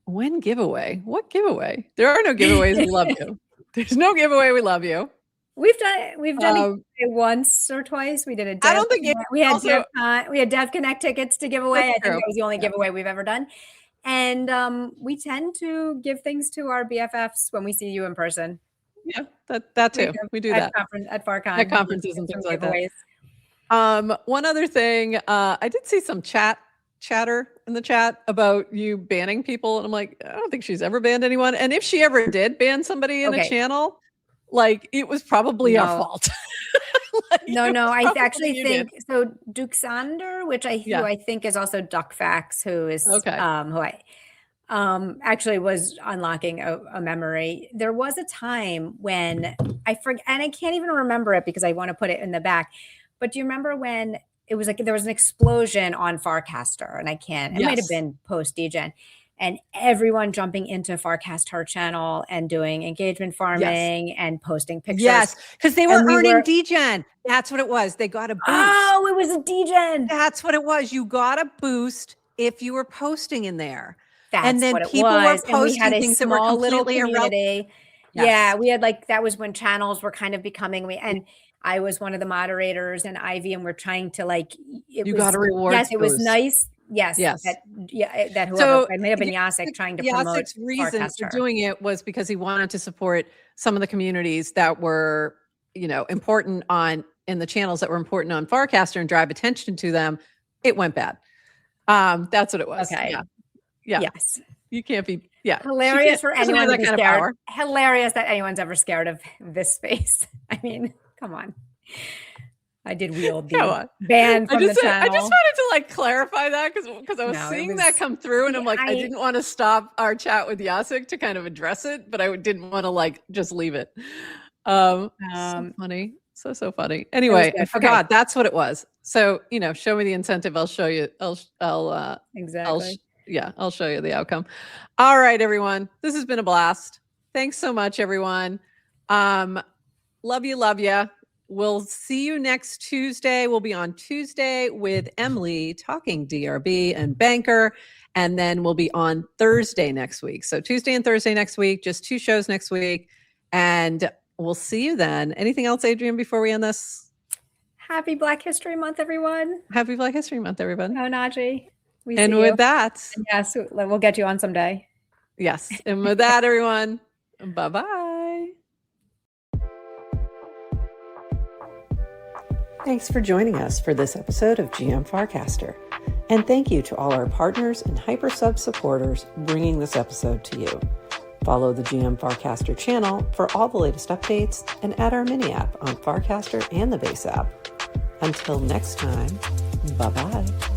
When giveaway? What giveaway? There are no giveaways. We love you. There's no giveaway. We love you. We've done it once or twice. We did a Dev. I don't think we had Dev Connect tickets to give away. I think that was the only giveaway we've ever done. And we tend to give things to our BFFs when we see you in person. Yeah, that too. We do that at Farcon, at conferences and things like that. One other thing, I did see some chatter in the chat about you banning people, and I'm like, I don't think she's ever banned anyone. And if she ever did ban somebody in a channel, like, it was probably our fault. No, I actually think so. Duxander, who I think is also DuckFax, who is who I actually was unlocking a memory. There was a time when I forget, and I can't even remember it because I want to put it in the back. But do you remember when it was like there was an explosion on Farcaster, and it might have been post Degen. And everyone jumping into Farcaster channel and doing engagement farming and posting pictures. Yes, because they were earning Degen. That's what it was. They got a boost. Oh, it was a Degen. That's what it was. You got a boost if you were posting in there. That's and then what people were posting things that were completely irrelevant. Yeah, we had like, that was when channels were kind of becoming, and I was one of the moderators, and Ivy, and we're trying to like, You got a reward yes, it was boost. nice. Yes. Yes. That whoever, So it may have been Jacek trying to promote Jacek's reason for Farcaster. doing it was because he wanted to support some of the communities that were, important in the channels that were important on Farcaster and drive attention to them. It went bad. That's what it was. Okay. Yeah. Yes. You can't be. Yeah. Hilarious for anyone to be kind of scared. power. Hilarious that anyone's ever scared of this space. I mean, come on. I did wield the ban from the channel. I just wanted to like clarify that because I was seeing that come through, and I'm like, I didn't want to stop our chat with Jacek to kind of address it, but I didn't want to like just leave it. So funny. So funny. Anyway, I forgot. That's what it was. So, show me the incentive. I'll show you. Exactly. I'll show you the outcome. All right, everyone. This has been a blast. Thanks so much, everyone. Love you. We'll see you next Tuesday. We'll be on Tuesday with Emily talking DRB and banker. And then we'll be on Thursday next week. So Tuesday and Thursday next week, just 2 shows next week. And we'll see you then. Anything else, Adrienne, before we end this? Happy Black History Month, everyone. Happy Black History Month, everyone. Oh, Najee. And with that. Yes, we'll get you on someday. Yes. And with that, everyone, bye-bye. Thanks for joining us for this episode of GM Farcaster. And thank you to all our partners and HyperSub supporters bringing this episode to you. Follow the GM Farcaster channel for all the latest updates and add our mini app on Farcaster and the base app. Until next time, bye-bye.